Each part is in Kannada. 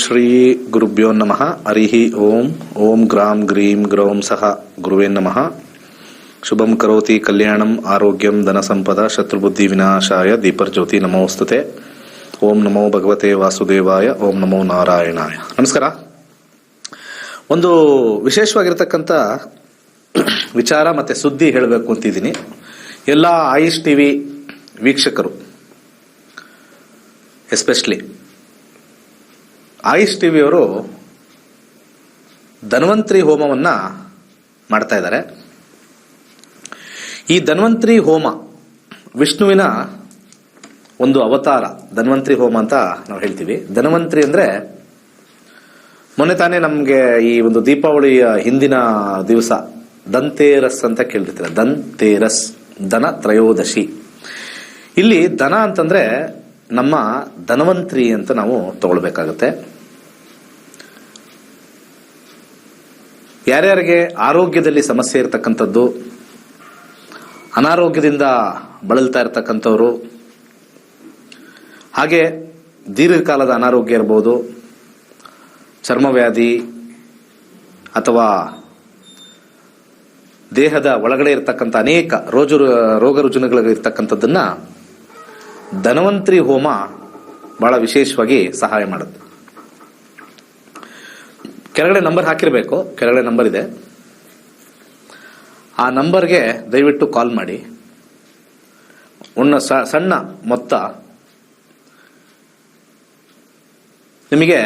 ಶ್ರೀ ಗುರುಭ್ಯೋ ನಮಃ. ಹರಿ ಓಂ. ಓಂ ಗ್ರಾಂ ಗ್ರೀಂ ಗ್ರೌಂ ಸಹ ಗುರುವೇ ನಮಃ. ಶುಭಂ ಕರೋತಿ ಕಲ್ಯಾಣಂ ಆರೋಗ್ಯಂ ಧನ ಸಂಪದ ಶತ್ರುಬುದ್ಧಿ ವಿನಾಶಾಯ ದೀಪರ್ಜ್ಯೋತಿ ನಮೋಸ್ತುತೆ. ಓಂ ನಮೋ ಭಗವತೆ ವಾಸುದೇವಾಯ. ಓಂ ನಮೋ ನಾರಾಯಣಾಯ. ನಮಸ್ಕಾರ. ಒಂದು ವಿಶೇಷವಾಗಿರ್ತಕ್ಕಂಥ ವಿಚಾರ ಮತ್ತೆ ಸುದ್ದಿ ಹೇಳಬೇಕು ಅಂತಿದ್ದೀನಿ. ಎಲ್ಲ ಆಯುಷ್ ಟಿವಿ ವೀಕ್ಷಕರು, ಎಸ್ಪೆಷಲಿ ಆಯುಷ್ ಟಿವಿಯವರು ಧನ್ವಂತರಿ ಹೋಮವನ್ನ ಮಾಡ್ತಾ ಇದ್ದಾರೆ. ಈ ಧನ್ವಂತರಿ ಹೋಮ ವಿಷ್ಣುವಿನ ಒಂದು ಅವತಾರ. ಧನ್ವಂತರಿ ಹೋಮ ಅಂತ ನಾವು ಹೇಳ್ತೀವಿ. ಧನ್ವಂತರಿ ಅಂದ್ರೆ ಮೊನ್ನೆ ತಾನೇ ನಮಗೆ ಈ ಒಂದು ದೀಪಾವಳಿಯ ಹಿಂದಿನ ದಿವಸ ಧನ್ತೇರಸ್ ಅಂತ ಕೇಳಿರ್ತೀರ. ಧನ್ತೇರಸ್, ಧನ ತ್ರಯೋದಶಿ. ಇಲ್ಲಿ ಧನ ಅಂತಂದ್ರೆ ನಮ್ಮ ಧನ್ವಂತರಿ ಅಂತ ನಾವು ತಗೊಳ್ಬೇಕಾಗತ್ತೆ. ಯಾರ್ಯಾರಿಗೆ ಆರೋಗ್ಯದಲ್ಲಿ ಸಮಸ್ಯೆ ಇರತಕ್ಕಂಥದ್ದು, ಅನಾರೋಗ್ಯದಿಂದ ಬಳಲ್ತಾ ಇರತಕ್ಕಂಥವ್ರು, ಹಾಗೆ ದೀರ್ಘಕಾಲದ ಅನಾರೋಗ್ಯ ಇರ್ಬೋದು, ಚರ್ಮವ್ಯಾಧಿ ಅಥವಾ ದೇಹದ ಒಳಗಡೆ ಇರತಕ್ಕಂಥ ಅನೇಕ ರೋಗ ರುಜಿನಗಳಿರ್ತಕ್ಕಂಥದ್ದನ್ನ ಧನ್ವಂತರಿ ಹೋಮ ಬಹಳ ವಿಶೇಷವಾಗಿ ಸಹಾಯ ಮಾಡುತ್ತೆ. ಕೆಳಗಡೆ ನಂಬರ್ ಹಾಕಿರಬೇಕು. ಕೆಳಗಡೆ ನಂಬರ್ ಇದೆ. ಆ ನಂಬರ್ಗೆ ದಯವಿಟ್ಟು ಕಾಲ್ ಮಾಡಿ. ಒಂದು ಸಣ್ಣ ಮೊತ್ತ ನಿಮಗೆ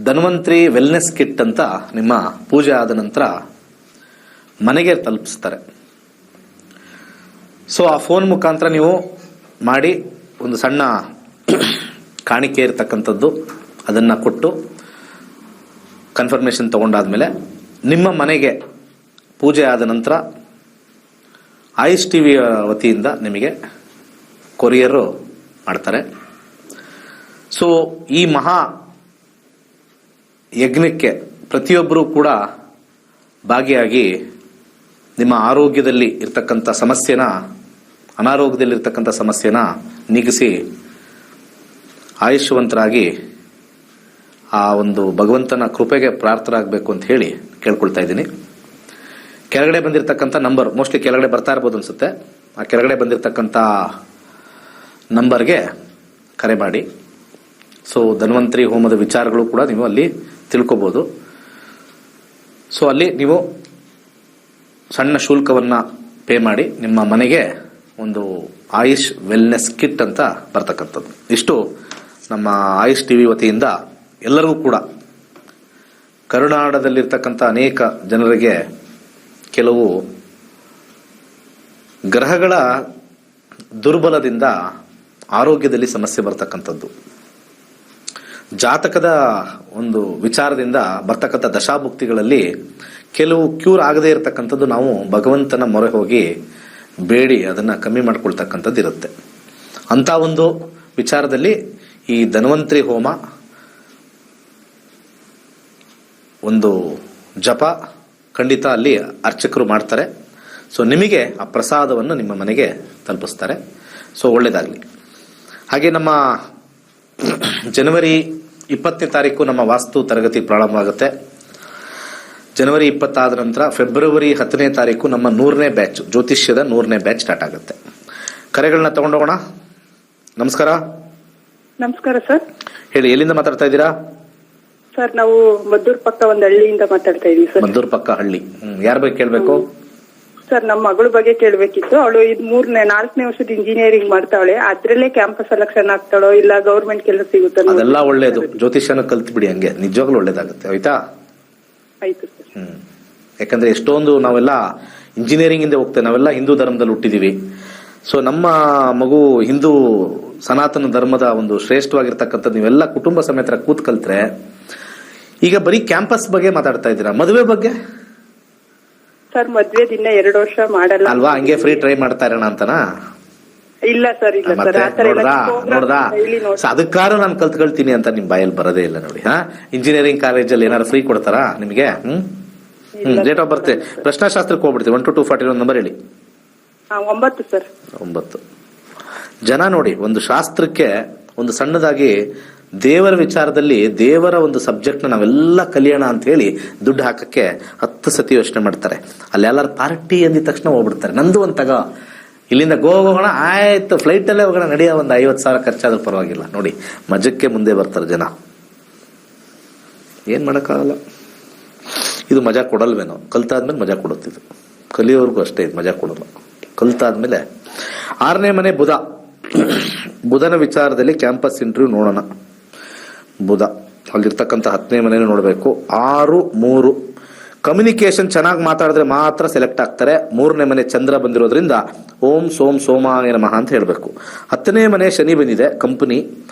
ಧನ್ವಂತರಿ ವೆಲ್ನೆಸ್ ಕಿಟ್ ಅಂತ ನಿಮ್ಮ ಪೂಜೆ ಆದ ನಂತರ ಮನೆಗೆ ತಲುಪಿಸ್ತಾರೆ. ಸೊ ಆ ಫೋನ್ ಮುಖಾಂತರ ನೀವು ಮಾಡಿ ಒಂದು ಸಣ್ಣ ಕಾಣಿಕೆ ಇರತಕ್ಕಂಥದ್ದು ಅದನ್ನು ಕೊಟ್ಟು ಕನ್ಫರ್ಮೇಷನ್ ತಗೊಂಡಾದ್ಮೇಲೆ ನಿಮ್ಮ ಮನೆಗೆ ಪೂಜೆ ಆದ ನಂತರ ಆಯುಷ್ ಟಿವಿಯ ವತಿಯಿಂದ ನಿಮಗೆ ಕೊರಿಯರ್ ಮಾಡ್ತಾರೆ. ಸೊ ಈ ಮಹಾ ಯಜ್ಞಕ್ಕೆ ಪ್ರತಿಯೊಬ್ಬರೂ ಕೂಡ ಭಾಗಿಯಾಗಿ ನಿಮ್ಮ ಆರೋಗ್ಯದಲ್ಲಿ ಇರ್ತಕ್ಕಂಥ ಸಮಸ್ಯೆನ, ಅನಾರೋಗ್ಯದಲ್ಲಿರ್ತಕ್ಕಂಥ ಸಮಸ್ಯೆನ ನೀಗಿಸಿ ಆಯುಷ್ಯವಂತರಾಗಿ ಆ ಒಂದು ಭಗವಂತನ ಕೃಪೆಗೆ ಪ್ರಾರ್ಥರಾಗಬೇಕು ಅಂತ ಹೇಳಿ ಕೇಳ್ಕೊಳ್ತಾ ಇದ್ದೀನಿ. ಕೆಳಗಡೆ ಬಂದಿರತಕ್ಕಂಥ ನಂಬರ್, ಮೋಸ್ಟ್ಲಿ ಕೆಳಗಡೆ ಬರ್ತಾ ಇರ್ಬೋದು ಅನ್ಸುತ್ತೆ. ಆ ಕೆಳಗಡೆ ಬಂದಿರತಕ್ಕಂಥ ನಂಬರ್ಗೆ ಕರೆ ಮಾಡಿ. ಸೊ ಧನ್ವಂತರಿ ಹೋಮದ ವಿಚಾರಗಳು ಕೂಡ ನೀವು ಅಲ್ಲಿ ತಿಳ್ಕೊಬೋದು. ಸೊ ಅಲ್ಲಿ ನೀವು ಸಣ್ಣ ಶುಲ್ಕವನ್ನ ಪೇ ಮಾಡಿ ನಿಮ್ಮ ಮನೆಗೆ ಒಂದು ಆಯುಷ್ ವೆಲ್ನೆಸ್ ಕಿಟ್ ಅಂತ ಬರ್ತಕ್ಕಂಥದ್ದು. ಇಷ್ಟು ನಮ್ಮ ಆಯುಷ್ ಟಿವಿ ವತಿಯಿಂದ ಎಲ್ಲರಿಗೂ ಕೂಡ ಕರುನಾಡದಲ್ಲಿರ್ತಕ್ಕಂಥ ಅನೇಕ ಜನರಿಗೆ ಕೆಲವು ಗ್ರಹಗಳ ದುರ್ಬಲದಿಂದ ಆರೋಗ್ಯದಲ್ಲಿ ಸಮಸ್ಯೆ ಬರ್ತಕ್ಕಂಥದ್ದು, ಜಾತಕದ ಒಂದು ವಿಚಾರದಿಂದ ಬರ್ತಕ್ಕಂಥ ದಶಾಭುಕ್ತಿಗಳಲ್ಲಿ ಕೆಲವು ಕ್ಯೂರ್ ಆಗದೇ ಇರತಕ್ಕಂಥದ್ದು ನಾವು ಭಗವಂತನ ಮೊರೆ ಹೋಗಿ ಬೇಡಿ ಅದನ್ನ ಕಮ್ಮಿ ಮಾಡ್ಕೊಳ್ತಕ್ಕಂಥದ್ದು ಇರುತ್ತೆ. ಅಂತ ಒಂದು ವಿಚಾರದಲ್ಲಿ ಈ ಧನ್ವಂತರಿ ಹೋಮ ಒಂದು ಜಪ ಖಂಡಿತ ಅಲ್ಲಿ ಅರ್ಚಕರು ಮಾಡ್ತಾರೆ. ಸೊ ನಿಮಗೆ ಆ ಪ್ರಸಾದವನ್ನು ನಿಮ್ಮ ಮನೆಗೆ ತಲುಪಿಸ್ತಾರೆ. ಸೊ ಒಳ್ಳೇದಾಗಲಿ. ಹಾಗೆ ನಮ್ಮ ಜನವರಿ 20ನೇ ತಾರೀಕು ನಮ್ಮ ವಾಸ್ತು ತರಗತಿ ಪ್ರಾರಂಭವಾಗುತ್ತೆ. ಜನವರಿ 20 ಆದ ನಂತರ ಫೆಬ್ರವರಿ 10ನೇ ತಾರೀಕು ನಮ್ಮ 100ನೇ ಬ್ಯಾಚ್, ಜ್ಯೋತಿಷ್ಯದ 100ನೇ ಬ್ಯಾಚ್ ಸ್ಟಾರ್ಟ್ ಆಗುತ್ತೆ. ಕರೆಗಳನ್ನ ತಗೊಂಡೋಗೋಣ. ನಮಸ್ಕಾರ. ನಮಸ್ಕಾರ ಸರ್. ಹೇಳಿ, ಎಲ್ಲಿಂದ ಮಾತಾಡ್ತಾ ಇದ್ದೀರಾ? ಸರ್ ನಾವು ಮದ್ದೂರ್ ಪಕ್ಕ ಒಂದು ಹಳ್ಳಿಯಿಂದ ಮಾತಾಡ್ತಾ ಇದೀವಿ ಸರ್. ಮದ್ದೂರ್ ಪಕ್ಕ ಹಳ್ಳಿ. ಯಾರ ಬಗ್ಗೆ ಕೇಳ್ಬೇಕು? ಸರ್ ನಮ್ಮ ಮಗಳ ಬಗ್ಗೆ ಕೇಳ್ಬೇಕಿತ್ತು. ಅವಳು ಇದು 4ನೇ ವರ್ಷದ ಇಂಜಿನಿಯರಿಂಗ್ ಮಾಡ್ತಾವಳೆ. ಅದ್ರಲ್ಲೇ ಕ್ಯಾಂಪಸ್ ಸೆಲೆಕ್ಷನ್ ಆಗ್ತಾಳೋ ಇಲ್ಲ ಗೌರ್ಮೆಂಟ್ ಕೆಲಸ ಸಿಗುತ್ತೋ? ಅದೆಲ್ಲ ಒಳ್ಳೇದು. ಜ್ಯೋತಿಷ್ಯನ ಕಲ್ತ್ ಬಿಡಿ, ಹಂಗೆ ನಿಜವಾಗ್ಲೂ ಒಳ್ಳೇದಾಗುತ್ತೆ. ಆಯ್ತಾ? ಆಯ್ತು ಸರ್. ಯಾಕಂದ್ರೆ ಎಷ್ಟೊಂದು ನಾವೆಲ್ಲ ಇಂಜಿನಿಯರಿಂಗ್ ಇಂದ ಹೋಗ್ತೇವೆ. ನಾವೆಲ್ಲ ಹಿಂದೂ ಧರ್ಮದಲ್ಲಿ ಹುಟ್ಟಿದೀವಿ. ಸೊ ನಮ್ಮ ಮಗು ಹಿಂದೂ ಸನಾತನ ಧರ್ಮದ ಒಂದು ಶ್ರೇಷ್ಠವಾಗಿರ್ತಕ್ಕಂಥದ್ದು ನೀವೆಲ್ಲ ಕುಟುಂಬ ಸಮೇತ ಕೂತ್ ಕಲ್ತ್ರೆ. ಈಗ ಬರೀ ಕ್ಯಾಂಪಸ್ ಬಗ್ಗೆ ಮಾತಾಡ್ತಾ ಇದ್ದೀರಾ, ಮದುವೆ ಬಗ್ಗೆ? ಸರ್ ಮದ್ವೆ ದಿನ 2 ವರ್ಷ ಮಾಡಲ್ಲ ಅಲ್ವಾ? ಹಂಗೆ ಫ್ರೀ ಟ್ರೈ ಮಾಡ್ತಾ ಇರೋಣ ಅಂತನಾ? ಇಲ್ಲ ಸರ್, ಇಲ್ಲ ಸರ್. ನೋಡ್ದಾ? ಅದಕ್ಕಾರ ನಾನು ಕಲ್ತ್ಕೊಳ್ತೀನಿ ಅಂತ ನಿಮ್ ಬಾಯಲ್ಲಿ ಬರೋದೇ ಇಲ್ಲ ನೋಡಿ. ಇಂಜಿನಿಯರಿಂಗ್ ಕಾಲೇಜಲ್ಲಿ ಏನಾದ್ರು ಫ್ರೀ ಕೊಡ್ತಾರಾ ನಿಮಗೆ? ಡೇಟ್ ಆಫ್ ಬರ್ತ್ ಪ್ರಶ್ನಾಶಾಸ್ತ್ರಕ್ಕೆ ಹೋಗ್ಬಿಡ್ತೀವಿ. 1 to 241 ನಂಬರ್ ಹೇಳಿ. 9 ಸರ್. 9 ಜನ ನೋಡಿ. ಒಂದು ಶಾಸ್ತ್ರಕ್ಕೆ ಒಂದು ಸಣ್ಣದಾಗಿ ದೇವರ ವಿಚಾರದಲ್ಲಿ ದೇವರ ಒಂದು ಸಬ್ಜೆಕ್ಟ್ನ ನಾವೆಲ್ಲ ಕಲಿಯೋಣ ಅಂತ ಹೇಳಿ ದುಡ್ಡು ಹಾಕಕ್ಕೆ 10 ಸತಿ ಯೋಚನೆ ಮಾಡ್ತಾರೆ. ಅಲ್ಲಿ ಎಲ್ಲಾರು ಪಾರ್ಟಿ ಅಂದಿದ ತಕ್ಷಣ ಹೋಗ್ಬಿಡ್ತಾರೆ. ನಂದು ಒಂದು ತಗೋ, ಇಲ್ಲಿಂದ ಗೋವಾ ಹೋಗೋಣ, ಆಯ್ತು ಫ್ಲೈಟಲ್ಲೇ ಹೋಗೋಣ, ನಡೆಯ ಒಂದು 50,000 ಖರ್ಚಾದ್ರೂ ಪರವಾಗಿಲ್ಲ. ನೋಡಿ ಮಜಕ್ಕೆ ಮುಂದೆ ಬರ್ತಾರೆ ಜನ. ಏನ್ ಮಾಡೋಕ್ಕಾಗಲ್ಲ. ಇದು ಮಜಾ ಕೊಡಲ್ವೇನೋ, ಕಲ್ತಾದ್ಮೇಲೆ ಮಜಾ ಕೊಡುತ್ತಿದ್ದು. ಕಲಿಯೋರ್ಗು ಅಷ್ಟೇ ಇದು ಮಜಾ ಕೊಡಲ್ಲ. ಕಲ್ತಾದ್ಮೇಲೆ 6ನೇ ಮನೆ ಬುಧ. ಬುಧನ ವಿಚಾರದಲ್ಲಿ ಕ್ಯಾಂಪಸ್ ಇಂಟರ್ವ್ಯೂ ನೋಡೋಣ. ಬುಧ ಅಲ್ಲಿರ್ತಕ್ಕಂಥ 10ನೇ ಮನೇನು ನೋಡಬೇಕು. 6, 3 ಕಮ್ಯುನಿಕೇಶನ್ ಚೆನ್ನಾಗಿ ಮಾತಾಡಿದ್ರೆ ಮಾತ್ರ ಸೆಲೆಕ್ಟ್ ಆಗ್ತಾರೆ. 3ನೇ ಮನೆ ಚಂದ್ರ ಬಂದಿರೋದ್ರಿಂದ ಓಂ ಸೋಮ್ ಸೋಮಾಯ ನಮಃ ಅಂತ ಹೇಳಬೇಕು. 10ನೇ ಮನೆ ಶನಿ ಬಂದಿದೆ, ಕಂಪನಿ.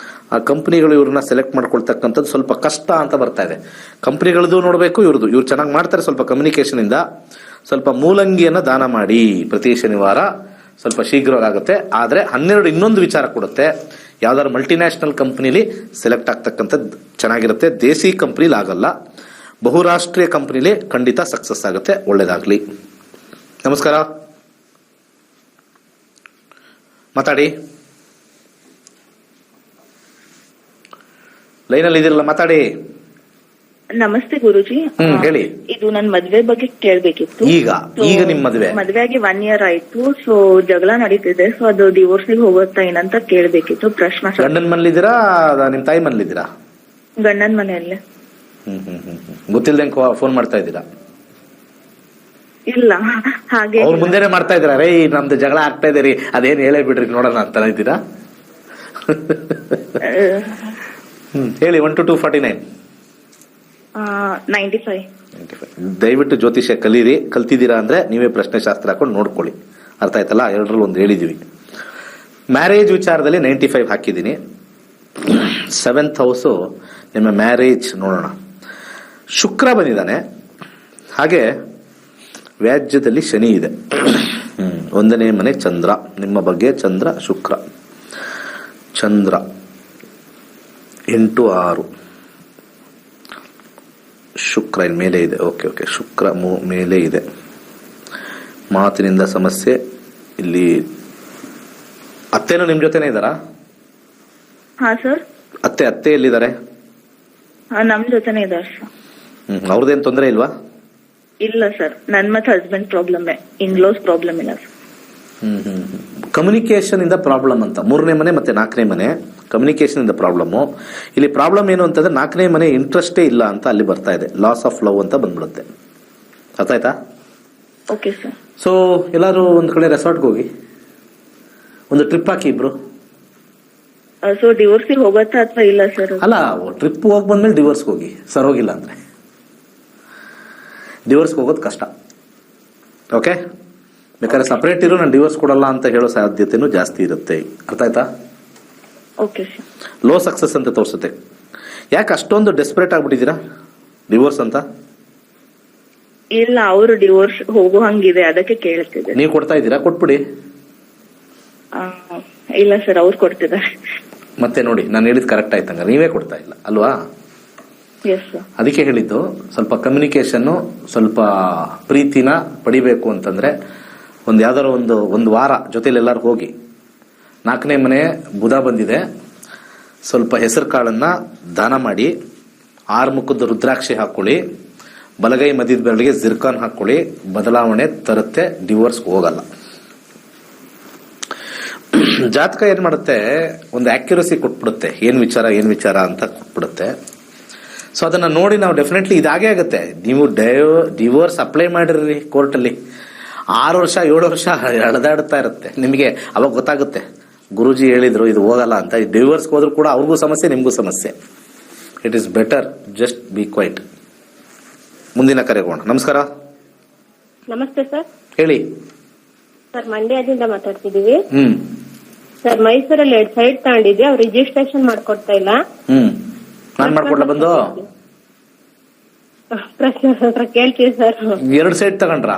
ಆ ಕಂಪನಿಗಳು ಇವ್ರನ್ನ ಸೆಲೆಕ್ಟ್ ಮಾಡ್ಕೊಳ್ತಕ್ಕಂಥದ್ದು ಸ್ವಲ್ಪ ಕಷ್ಟ ಅಂತ ಬರ್ತಾ ಇದೆ. ಕಂಪನಿಗಳದ್ದು ನೋಡಬೇಕು, ಇವ್ರು ಚೆನ್ನಾಗಿ ಮಾಡ್ತಾರೆ. ಸ್ವಲ್ಪ ಕಮ್ಯುನಿಕೇಶನ್ ಇಂದ ಸ್ವಲ್ಪ ಮೂಲಂಗಿಯನ್ನ ದಾನ ಮಾಡಿ ಪ್ರತಿ ಶನಿವಾರ, ಸ್ವಲ್ಪ ಶೀಘ್ರವಾಗುತ್ತೆ. ಆದ್ರೆ 12 ಇನ್ನೊಂದು ವಿಚಾರ ಕೊಡುತ್ತೆ. ಯಾವ್ದಾದ್ರು ಮಲ್ಟಿನ್ಯಾಷನಲ್ ಕಂಪನಿಲಿ ಸೆಲೆಕ್ಟ್ ಆಗ್ತಕ್ಕಂಥದ್ದು ಚೆನ್ನಾಗಿರುತ್ತೆ. ದೇಸಿ ಕಂಪನಿಲಿ ಆಗಲ್ಲ, ಬಹುರಾಷ್ಟ್ರೀಯ ಕಂಪನಿಲಿ ಖಂಡಿತ ಸಕ್ಸಸ್ ಆಗುತ್ತೆ. ಒಳ್ಳೇದಾಗ್ಲಿ. ನಮಸ್ಕಾರ, ಮಾತಾಡಿ. ಲೈನಲ್ಲಿ ಇದಿರಲ್ಲ, ಮಾತಾಡಿ. ನಮಸ್ತೆ ಗುರುಜಿ. ಹೇಳಿ. ಇದು ನನ್ ಮದ್ವೆ ಬಗ್ಗೆ ಕೇಳ್ಬೇಕಿತ್ತು. ಈಗ ನಿಮ್ ಮದ್ವೆ ಆಗಿ 1 year ಆಯ್ತು. ಸೊ ಜಗಳ ನಡೀತಿದೆ. ಸೊ ಅದು ಡಿವೋರ್ಸ್ಗೆ ಹೋಗುತ್ತಾ ಏನಂತ ಕೇಳ್ಬೇಕಿತ್ತು. ಪ್ರಶ್ನೆ. ಗಂಡನ್ ಮನೇಲಿದ್ದೀರಾ, ನಿಮ್ ತಾಯಿ ಮನೇಲಿದ್ದೀರಾ? ಗಂಡನ್ ಮನೆಯಲ್ಲೇ. ಗೊತ್ತಿಲ್ದಂಗೆ ಫೋನ್ ಮಾಡ್ತಾ ಇದ್ದೀರಾ? ಇಲ್ಲ, ಹಾಗೆ ಅವ್ರ ಮುಂದೆನೆ ಮಾಡ್ತಾ ಇದ್ದೀರಾ? ರೇ ನಮ್ದು ಜಗಳ ಆಗ್ತಾ ಇದೆ ರೀ, ಅದೇನ್ ಹೇಳೇ ಬಿಡ್ರಿ ನೋಡೋಣ ಅಂತ ಇದ್ದೀರಾ? ಹೇಳಿ. 1 to 249. 95. ದಯವಿಟ್ಟು ಜ್ಯೋತಿಷ್ಯ ಕಲೀರಿ. ಕಲ್ತಿದ್ದೀರಾ ಅಂದ್ರೆ ನೀವೇ ಪ್ರಶ್ನೆ ಶಾಸ್ತ್ರ ಹಾಕೊಂಡು ನೋಡ್ಕೊಳ್ಳಿ. ಅರ್ಥ ಆಯ್ತಲ್ಲ? 2ರಲ್ಲಿ 1 ಹೇಳಿದೀವಿ. ಮ್ಯಾರೇಜ್ ವಿಚಾರದಲ್ಲಿ 95 ಹಾಕಿದ್ದೀನಿ. 7th ಹೌಸ್ ನಿಮ್ಮ ಮ್ಯಾರೇಜ್ ನೋಡೋಣ. ಶುಕ್ರ ಬಂದಿದ್ದಾನೆ, ಹಾಗೆ ವ್ಯಾಜ್ಯದಲ್ಲಿ ಶನಿ ಇದೆ. 1ನೇ ಮನೆ ಚಂದ್ರ. ನಿಮ್ಮ ಬಗ್ಗೆ ಚಂದ್ರ ಶುಕ್ರ. ಚಂದ್ರ 8, 6 ಶುಕ್ರ ಇಲ್ಲಿ ಮೇಲೆ ಇದೆ. ಓಕೆ ಶುಕ್ರ ಮೇಲೆ ಇದೆ. ಮಾತಿನಿಂದ ಸಮಸ್ಯೆ. ಇಲ್ಲಿ ಅತ್ತೆನೂ ನಿಮ್ ಜೊತೆನೇ ಇದ್ದಾರಾ? ಹಾ ಸರ್. ಅತ್ತೆ ಎಲ್ಲಿದ್ದಾರೆ? ನಮ್ ಜೊತೆನೆ ಇದಾರೆ ಸರ್. ಅವ್ರದ್ದೇನ್ ತೊಂದರೆ ಇಲ್ವಾ? ಇಲ್ಲ ಸರ್, ನನ್ ಮತ್ತೆ ಹಸ್ಬೆಂಡ್ ಪ್ರಾಬ್ಲಮ್, ಇನ್ಲೋಸ್ ಪ್ರಾಬ್ಲಮ್ ಇಲ್ಲ ಸರ್. ಕಮ್ಯುನಿಕೇಶನ್ ಇಂದ ಪ್ರಾಬ್ಲಮ್ ಅಂತ. 3ನೇ ಮನೆ ಮತ್ತೆ 4ನೇ ಮನೆ ಕಮ್ಯುನಿಕೇಶನ್ ಇಂದ ಪ್ರಾಬ್ಲಮ್. ಇಲ್ಲಿ ಪ್ರಾಬ್ಲಮ್ ಏನು ಅಂತಂದ್ರೆ 4ನೇ ಮನೆ ಇಂಟ್ರೆಸ್ಟೇ ಇಲ್ಲ ಅಂತ ಅಲ್ಲಿ ಬರ್ತಾ ಇದೆ. ಲಾಸ್ ಆಫ್ ಲವ್ ಅಂತ ಬಂದ್ಬಿಡುತ್ತೆ. ಅರ್ಥ ಆಯ್ತಾ? Okay sir. ಸೊ ಎಲ್ಲಾದ್ರೂ ಒಂದ್ ಕಡೆ ರೆಸಾರ್ಟ್ಗೆ ಹೋಗಿ ಒಂದು ಟ್ರಿಪ್ ಹಾಕಿ ಇಬ್ರು. ಸೊ ಡಿವೋರ್ಸ್ಗೆ ಹೋಗತ್ತಾ ಅಥವಾ ಇಲ್ಲ ಸರ್? ಅಲ್ಲ, ಟ್ರಿಪ್ ಹೋಗಿ ಬಂದ್ಮೇಲೆ ಡಿವೋರ್ಸ್ಗೆ ಹೋಗಿ. ಸರ್ ಹೋಗಿಲ್ಲ ಅಂದ್ರೆ ಡಿವೋರ್ಸ್ಗೆ ಹೋಗೋದು ಕಷ್ಟ. ಓಕೆ, ಬೇಕಾದ್ರೆ ಸಪರೇಟ್ ಇರೋ ನಾನು ಡಿವೋರ್ಸ್ ಕೊಡಲ್ಲ ಅಂತ ಹೇಳೋ ಸಾಧ್ಯತೆನೂ ಜಾಸ್ತಿ ಇರುತ್ತೆ. ಅರ್ಥ ಆಯ್ತಾ? Okay sir. ಲೋ ಸಕ್ಸಸ್ ಅಂತ ತೋರಿಸುತ್ತೆ. ಯಾಕೆ ಅಷ್ಟೊಂದು ಡೆಸ್ಪರೇಟ್ ಆಗ್ಬಿಟ್ಟಿದ್ದೀರಾ ಡಿವೋರ್ಸ್ ಅಂತ? ಇಲ್ಲ, ಅವರು ಡಿವೋರ್ಸ್ ಹೋಗೋ ಹಂಗಿದೆ, ಅದಕ್ಕೆ ಕೇಳ್ತಿದ್ದೆ. ನೀವು ಕೊಡ್ತಾ ಇದ್ದೀರಾ? ಕೊಟ್ಬಿಡಿ. ಇಲ್ಲ ಸರ್, ಅವ್ರು ಕೊಡ್ತಿದ್ದಾರೆ. ಮತ್ತೆ ನೋಡಿ, ನಾನು ಹೇಳಿದ್ ಕರೆಕ್ಟ್ ಆಯ್ತಂಗ. ನೀವೇ ಕೊಡ್ತಾ ಇಲ್ಲ ಅಲ್ವಾ? Yes sir. ಅದಕ್ಕೆ ಹೇಳಿದ್ದು ಸ್ವಲ್ಪ ಕಮ್ಯುನಿಕೇಶನ್, ಸ್ವಲ್ಪ ಪ್ರೀತಿನ ಪಡಿಬೇಕು ಅಂತಂದ್ರೆ ಯಾವ್ದಾರ ಒಂದು ವಾರ ಜೊತೆಲಿ ಎಲ್ಲಾರು ಹೋಗಿ. 4ನೇ ಮನೆ ಬುಧ ಬಂದಿದೆ. ಸ್ವಲ್ಪ ಹೆಸರು ಕಾಳನ್ನ ದಾನ ಮಾಡಿ, 6 ಮುಖದ ರುದ್ರಾಕ್ಷಿ ಹಾಕೊಳ್ಳಿ, ಬಲಗೈ ಮಧ್ಯದ ಬೆರಳಿಗೆ ಜಿರ್ಕಾನ್ ಹಾಕೊಳ್ಳಿ. ಬದಲಾವಣೆ ತರುತ್ತೆ, ಡಿವೋರ್ಸ್ ಹೋಗಲ್ಲ. ಜಾತಕ ಏನ್ ಮಾಡುತ್ತೆ, ಒಂದು ಆಕ್ಯುರಸಿ ಕೊಟ್ಬಿಡುತ್ತೆ. ಏನ್ ವಿಚಾರ ಅಂತ ಕೊಟ್ಬಿಡುತ್ತೆ. ಸೊ ಅದನ್ನ ನೋಡಿ ನಾವು ಡೆಫಿನೆಟ್ಲಿ ಇದಾಗೆ ಆಗುತ್ತೆ. ನೀವು ಡಿವೋರ್ಸ್ ಅಪ್ಲೈ ಮಾಡಿರ್ರಿ ಕೋರ್ಟಲ್ಲಿ, 6 ವರ್ಷ 7 ವರ್ಷ ಎಳೆದಾಡ್ತಾ ಇರುತ್ತೆ. ನಿಮಗೆ ಅವಾಗ ಗೊತ್ತಾಗುತ್ತೆ, ಗುರುಜಿ ಹೇಳಿದ್ರು ಇದು ಹೋಗಲ್ಲ ಅಂತ. ಡಿವೋರ್ಸ್ ಹೋದ್ರು ಕೂಡ ಅವ್ರಿಗೂ ಸಮಸ್ಯೆ, ನಿಮ್ಗೂ ಸಮಸ್ಯೆ. It is better just be quiet. ಮುಂದಿನ ಕರೆಗೋಣ. ನಮಸ್ಕಾರ. ನಮಸ್ತೆ ಸರ್. ಹೇಳಿ ಸರ್, ಮಂಡ್ಯದಿಂದ ಮಾತಾಡ್ತಿದೀವಿ. ಸರ್, ಮೈಸೂರಲ್ಲಿ 2 ಸೈಟ್ ತಗೊಂಡಿದ್ವಿ, ಅವ್ರು ರಿಜಿಸ್ಟ್ರೇಷನ್ ಮಾಡ್ಕೊಡ್ತಾ ಇಲ್ಲ. ನಾನ್ ಮಾಡ್ಕೊಡ್ಲ ಬಂದು? ಪ್ರಶ್ನೆ ಕೇಳ್ತೀವಿ ಸರ್. 2 ಸೈಟ್ ತಗೊಂಡ್ರಾ?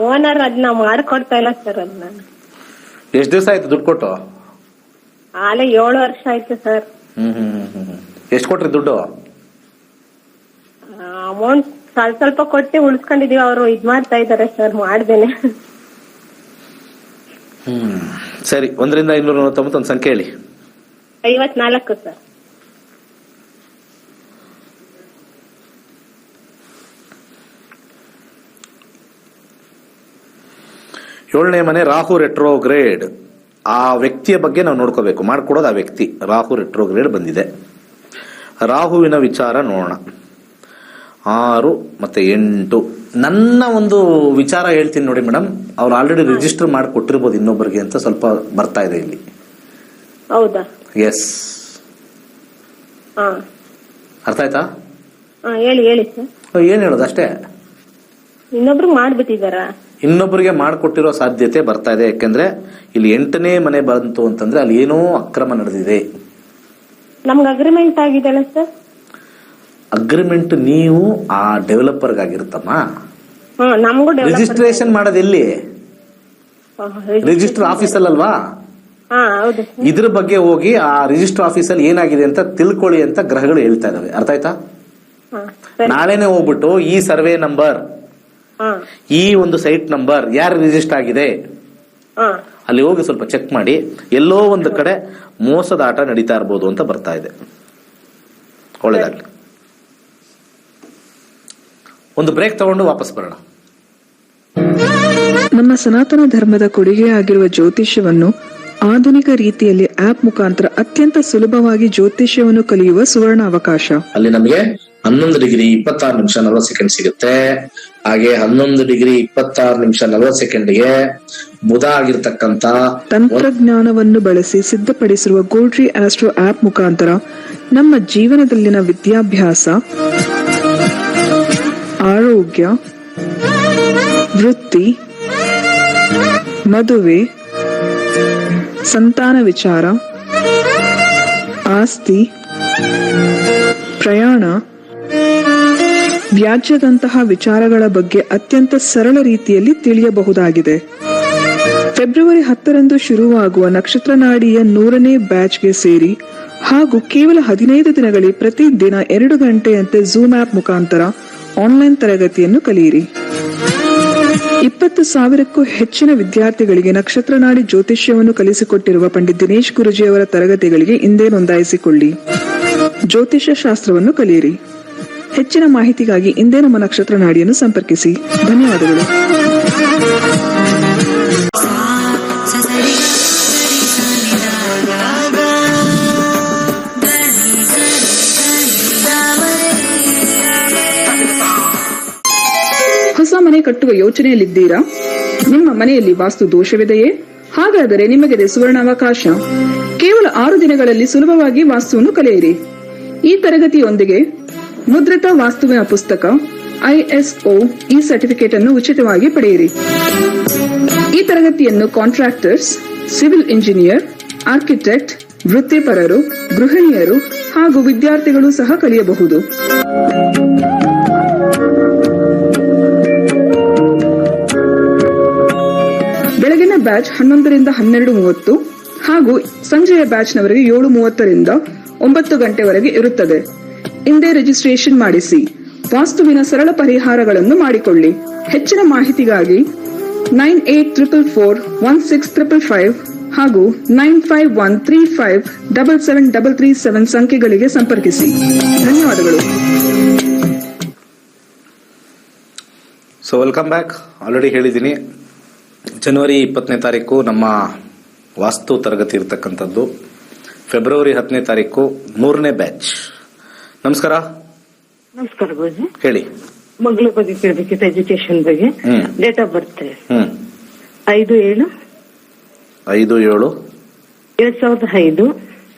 ಓನರ್ ಅದನ್ನ ಮಾಡ್ಕೊಡ್ತಾ ಇಲ್ಲ ಸರ್. ಅದನ್ನ ಎಷ್ಟು ದಿವಸ ಆಯ್ತು ದುಡ್ಡು ಕೊಟ್ಟು? ಆಲೆ 7 ವರ್ಷ ಆಯ್ತು ಸರ್. ಎಷ್ಟು ಕೊಟ್ರಿ ದುಡ್ಡು? ಅಮೌಂಟ್ ಸ್ವಲ್ಪ ಕೊಟ್ಟು ಉಳಿಸ್ಕೊಂಡಿದೀವಿ. ಅವರು ಮಾಡ್ತಾ ಇದಾರೆ ಸರ್, ಮಾಡ್ದೇನೆ. ಸರಿ, 1 ರಿಂದ 299 ಒಂದು ಸಂಖ್ಯೆ ಹೇಳಿ. 54 ಸರ್. 7ನೇ ಮನೆ ರಾಹು ರೆಟ್ರೋಗ್ರೇಡ್. ಆ ವ್ಯಕ್ತಿಯ ಬಗ್ಗೆ ನಾವು ನೋಡ್ಕೋಬೇಕು, ಮಾಡ್ಕೊಡೋದು ಆ ವ್ಯಕ್ತಿ. ರಾಹು ರೆಟ್ರೋಗ್ರೇಡ್ ಬಂದಿದೆ. ರಾಹುವಿನ ವಿಚಾರ ನೋಡೋಣ. 6 ಮತ್ತೆ 8. ನನ್ನ ಒಂದು ವಿಚಾರ ಹೇಳ್ತೀನಿ ನೋಡಿ ಮೇಡಮ್, ಅವ್ರು ಆಲ್ರೆಡಿ ರಿಜಿಸ್ಟರ್ ಮಾಡಿ ಕೊಟ್ಟಿರ್ಬೋದು ಇನ್ನೊಬ್ಬರಿಗೆ ಅಂತ ಸ್ವಲ್ಪ ಬರ್ತಾ ಇದೆ ಇಲ್ಲಿ. ಹೌದಾ? ಎಸ್, ಹಾ ಅರ್ಥ ಆಯ್ತಾ? ಹೇಳಿ ಹೇಳಿ ಸರ್. ಏನ್ ಹೇಳೋದು ಅಷ್ಟೇ. ಇನ್ನೊಬ್ರಿಗೆ ಮಾಡ್ಬಿಟ್ಟಿದಾರ? ಇನ್ನೊಬ್ಬರಿಗೆ ಮಾಡಿಕೊಟ್ಟಿರೋ ಸಾಧ್ಯತೆ ಬರ್ತಾ ಇದೆ. ಯಾಕೆಂದ್ರೆ ಇಲ್ಲಿ 8ನೇ ಮನೆ ಬಂತು ಅಂತಂದ್ರೆ ಅಲ್ಲಿ ಏನೋ ಅಕ್ರಮ ನಡೆದಿದೆ. ನಮ್ಗೆ ಅಗ್ರಿಮೆಂಟ್ ಆಗಿದೆಲ್ಲ ಸರ್? ಅಗ್ರಿಮೆಂಟ್ ನೀವು ಆ ಡೆವಲಪರ್ಗಾಗಿರುತ್ತಮ್ಮ. ನಮಗೂ ರಿಜಿಸ್ಟ್ರೇಷನ್ ಮಾಡೋದು ಎಲ್ಲಿ? ರಿಜಿಸ್ಟರ್ ಆಫೀಸಲ್ಲಲ್ವಾ? ಹೌದು. ಇದ್ರ ಬಗ್ಗೆ ಹೋಗಿ ಆ ರಿಜಿಸ್ಟರ್ ಆಫೀಸಲ್ಲಿ ಏನಾಗಿದೆ ಅಂತ ತಿಳ್ಕೊಳ್ಳಿ ಅಂತ ಗ್ರಹಗಳು ಹೇಳ್ತಾ ಇದಾವೆ. ಅರ್ಥ ಆಯ್ತಾ? ನಾಳೆನೆ ಹೋಗ್ಬಿಟ್ಟು ಈ ಸರ್ವೆ ನಂಬರ್, ಈ ಒಂದು ಸೈಟ್ ನಂಬರ್ ಯಾರು ರಿಜಿಸ್ಟರ್ ಆಗಿದೆ ಅಲ್ಲಿ ಹೋಗಿ ಸ್ವಲ್ಪ ಚೆಕ್ ಮಾಡಿ. ಎಲ್ಲೋ ಒಂದು ಕಡೆ ಮೋಸದ ಆಟ ನಡೀತಾ ಇರ್ಬೋದು ಅಂತ ಬರ್ತಾ ಇದೆ. ಒಳ್ಳೇದಾಗ್ಲಿ. ಒಂದು ಬ್ರೇಕ್ ತಗೊಂಡು ವಾಪಸ್ ಬರೋಣ. ನಮ್ಮ ಸನಾತನ ಧರ್ಮದ ಕೊಡುಗೆಯಾಗಿರುವ ಜ್ಯೋತಿಷ್ಯವನ್ನು ಆಧುನಿಕ ರೀತಿಯಲ್ಲಿ ಆಪ್ ಮುಖಾಂತರ ಅತ್ಯಂತ ಸುಲಭವಾಗಿ ಜ್ಯೋತಿಷ್ಯವನ್ನು ಕಲಿಯುವ ಸುವರ್ಣ ಅವಕಾಶ. ಅಲ್ಲಿ ನಮಗೆ 11 ಡಿಗ್ರಿ 26 ನಿಮಿಷ 40 ಸೆಕೆಂಡ್ ಸಿಗುತ್ತೆ. ಹಾಗೆ 11 ಡಿಗ್ರಿ 26 ನಿಮಿಷ 40 ಸೆಕೆಂಡ್ಗೆ ಬುಧ ಆಗಿರ್ತಕ್ಕಂತ ತಂತ್ರಜ್ಞಾನವನ್ನು ಬಳಸಿ ಸಿದ್ಧಪಡಿಸಿರುವ ಗೋಲ್ಡ್ರಿ ಆಸ್ಟ್ರೋ ಆಪ್ ಮುಖಾಂತರ ನಮ್ಮ ಜೀವನದಲ್ಲಿನ ವಿದ್ಯಾಭ್ಯಾಸ, ಆರೋಗ್ಯ, ವೃತ್ತಿ, ಮದುವೆ, ಸಂತಾನ ವಿಚಾರ, ಆಸ್ತಿ, ಪ್ರಯಾಣ, ವ್ಯಾಜ್ಯದಂತಹ ವಿಚಾರಗಳ ಬಗ್ಗೆ ಅತ್ಯಂತ ಸರಳ ರೀತಿಯಲ್ಲಿ ತಿಳಿಯಬಹುದಾಗಿದೆ. ಫೆಬ್ರವರಿ 10ರಂದು ಶುರುವಾಗುವ ನಕ್ಷತ್ರ ನಾಡಿಯ 100ನೇ ಬ್ಯಾಚ್ಗೆ ಸೇರಿ ಹಾಗೂ ಕೇವಲ 15 ದಿನಗಳಲ್ಲಿ ಪ್ರತಿದಿನ 2 ಗಂಟೆಯಂತೆ ಝೂಮ್ ಆಪ್ ಮುಖಾಂತರ ಆನ್ಲೈನ್ ತರಗತಿಯನ್ನು ಕಲಿಯಿರಿ. 20,000ಕ್ಕೂ ಹೆಚ್ಚಿನ ವಿದ್ಯಾರ್ಥಿಗಳಿಗೆ ನಕ್ಷತ್ರ ನಾಡಿ ಜ್ಯೋತಿಷ್ಯವನ್ನು ಕಲಿಸಿಕೊಟ್ಟಿರುವ ಪಂಡಿತ್ ದಿನೇಶ್ ಗುರುಜಿ ಅವರ ತರಗತಿಗಳಿಗೆ ಇಂದೇ ನೋಂದಾಯಿಸಿಕೊಳ್ಳಿ. ಜ್ಯೋತಿಷ್ಯ ಶಾಸ್ತ್ರವನ್ನು ಕಲಿಯಿರಿ. ಹೆಚ್ಚಿನ ಮಾಹಿತಿಗಾಗಿ ಇಂದೇ ನಮ್ಮ ನಕ್ಷತ್ರ ನಾಡಿಯನ್ನು ಸಂಪರ್ಕಿಸಿ. ಧನ್ಯವಾದಗಳು. ಹೊಸ ಮನೆ ಕಟ್ಟುವ ಯೋಚನೆಯಲ್ಲಿದ್ದೀರಾ? ನಿಮ್ಮ ಮನೆಯಲ್ಲಿ ವಾಸ್ತು ದೋಷವಿದೆಯೇ? ಹಾಗಾದರೆ ನಿಮಗಿದೆ ಸುವರ್ಣಾವಕಾಶ. ಕೇವಲ 6 ದಿನಗಳಲ್ಲಿ ಸುಲಭವಾಗಿ ವಾಸ್ತುವನ್ನು ಕಲಿಯಿರಿ. ಈ ತರಗತಿಯೊಂದಿಗೆ ಮುದ್ರಿತ ವಾಸ್ತುವಿನ ಪುಸ್ತಕ ISO ಈ ಸರ್ಟಿಫಿಕೇಟ್ ಅನ್ನು ಉಚಿತವಾಗಿ ಪಡೆಯಿರಿ. ಈ ತರಗತಿಯನ್ನು ಕಾಂಟ್ರಾಕ್ಟರ್ಸ್, ಸಿವಿಲ್ ಇಂಜಿನಿಯರ್, ಆರ್ಕಿಟೆಕ್ಟ್, ವೃತ್ತಿಪರರು, ಗೃಹಿಣಿಯರು ಹಾಗೂ ವಿದ್ಯಾರ್ಥಿಗಳು ಸಹ ಕಲಿಯಬಹುದು. ಬೆಳಗಿನ ಬ್ಯಾಚ್ 11ರಿಂದ 12:30 ಹಾಗೂ ಸಂಜೆಯ ಬ್ಯಾಚ್ನವರೆಗೆ 7:30ರಿಂದ 9 ಗಂಟೆವರೆಗೆ ಇರುತ್ತದೆ. ಇಂದೇ ರಿಜಿಸ್ಟ್ರೇಷನ್ ಮಾಡಿಸಿ. ವಾಸ್ತುವಿನ ಸರಳ ಪರಿಹಾರಗಳನ್ನು ಮಾಡಿಕೊಳ್ಳಿ. ಹೆಚ್ಚಿನ ಮಾಹಿತಿಗಾಗಿ 9844416555 ಹಾಗೂ 9513577337 ಸಂಖ್ಯೆಗಳಿಗೆ ಸಂಪರ್ಕಿಸಿ. ಧನ್ಯವಾದಗಳು. So welcome back. ಆಲ್ರೆಡಿ ಹೇಳಿದ್ದೀನಿ, ಜನವರಿ 20ನೇ ತಾರೀಕು ನಮ್ಮ ವಾಸ್ತು ತರಗತಿ ಇರತಕ್ಕಂಥದ್ದು. ಫೆಬ್ರವರಿ 10ನೇ ತಾರೀಕು 100ನೇ ಬ್ಯಾಚ್. ನಮಸ್ಕಾರ. ನಮಸ್ಕಾರ ಗುರುಜಿ. ಹೇಳಿ. ಮಗಳ ಬಗ್ಗೆ ಕೇಳಬೇಕಿತ್ತು, ಎಜುಕೇಶನ್ ಬಗ್ಗೆ. Date of birth 5/7/2005.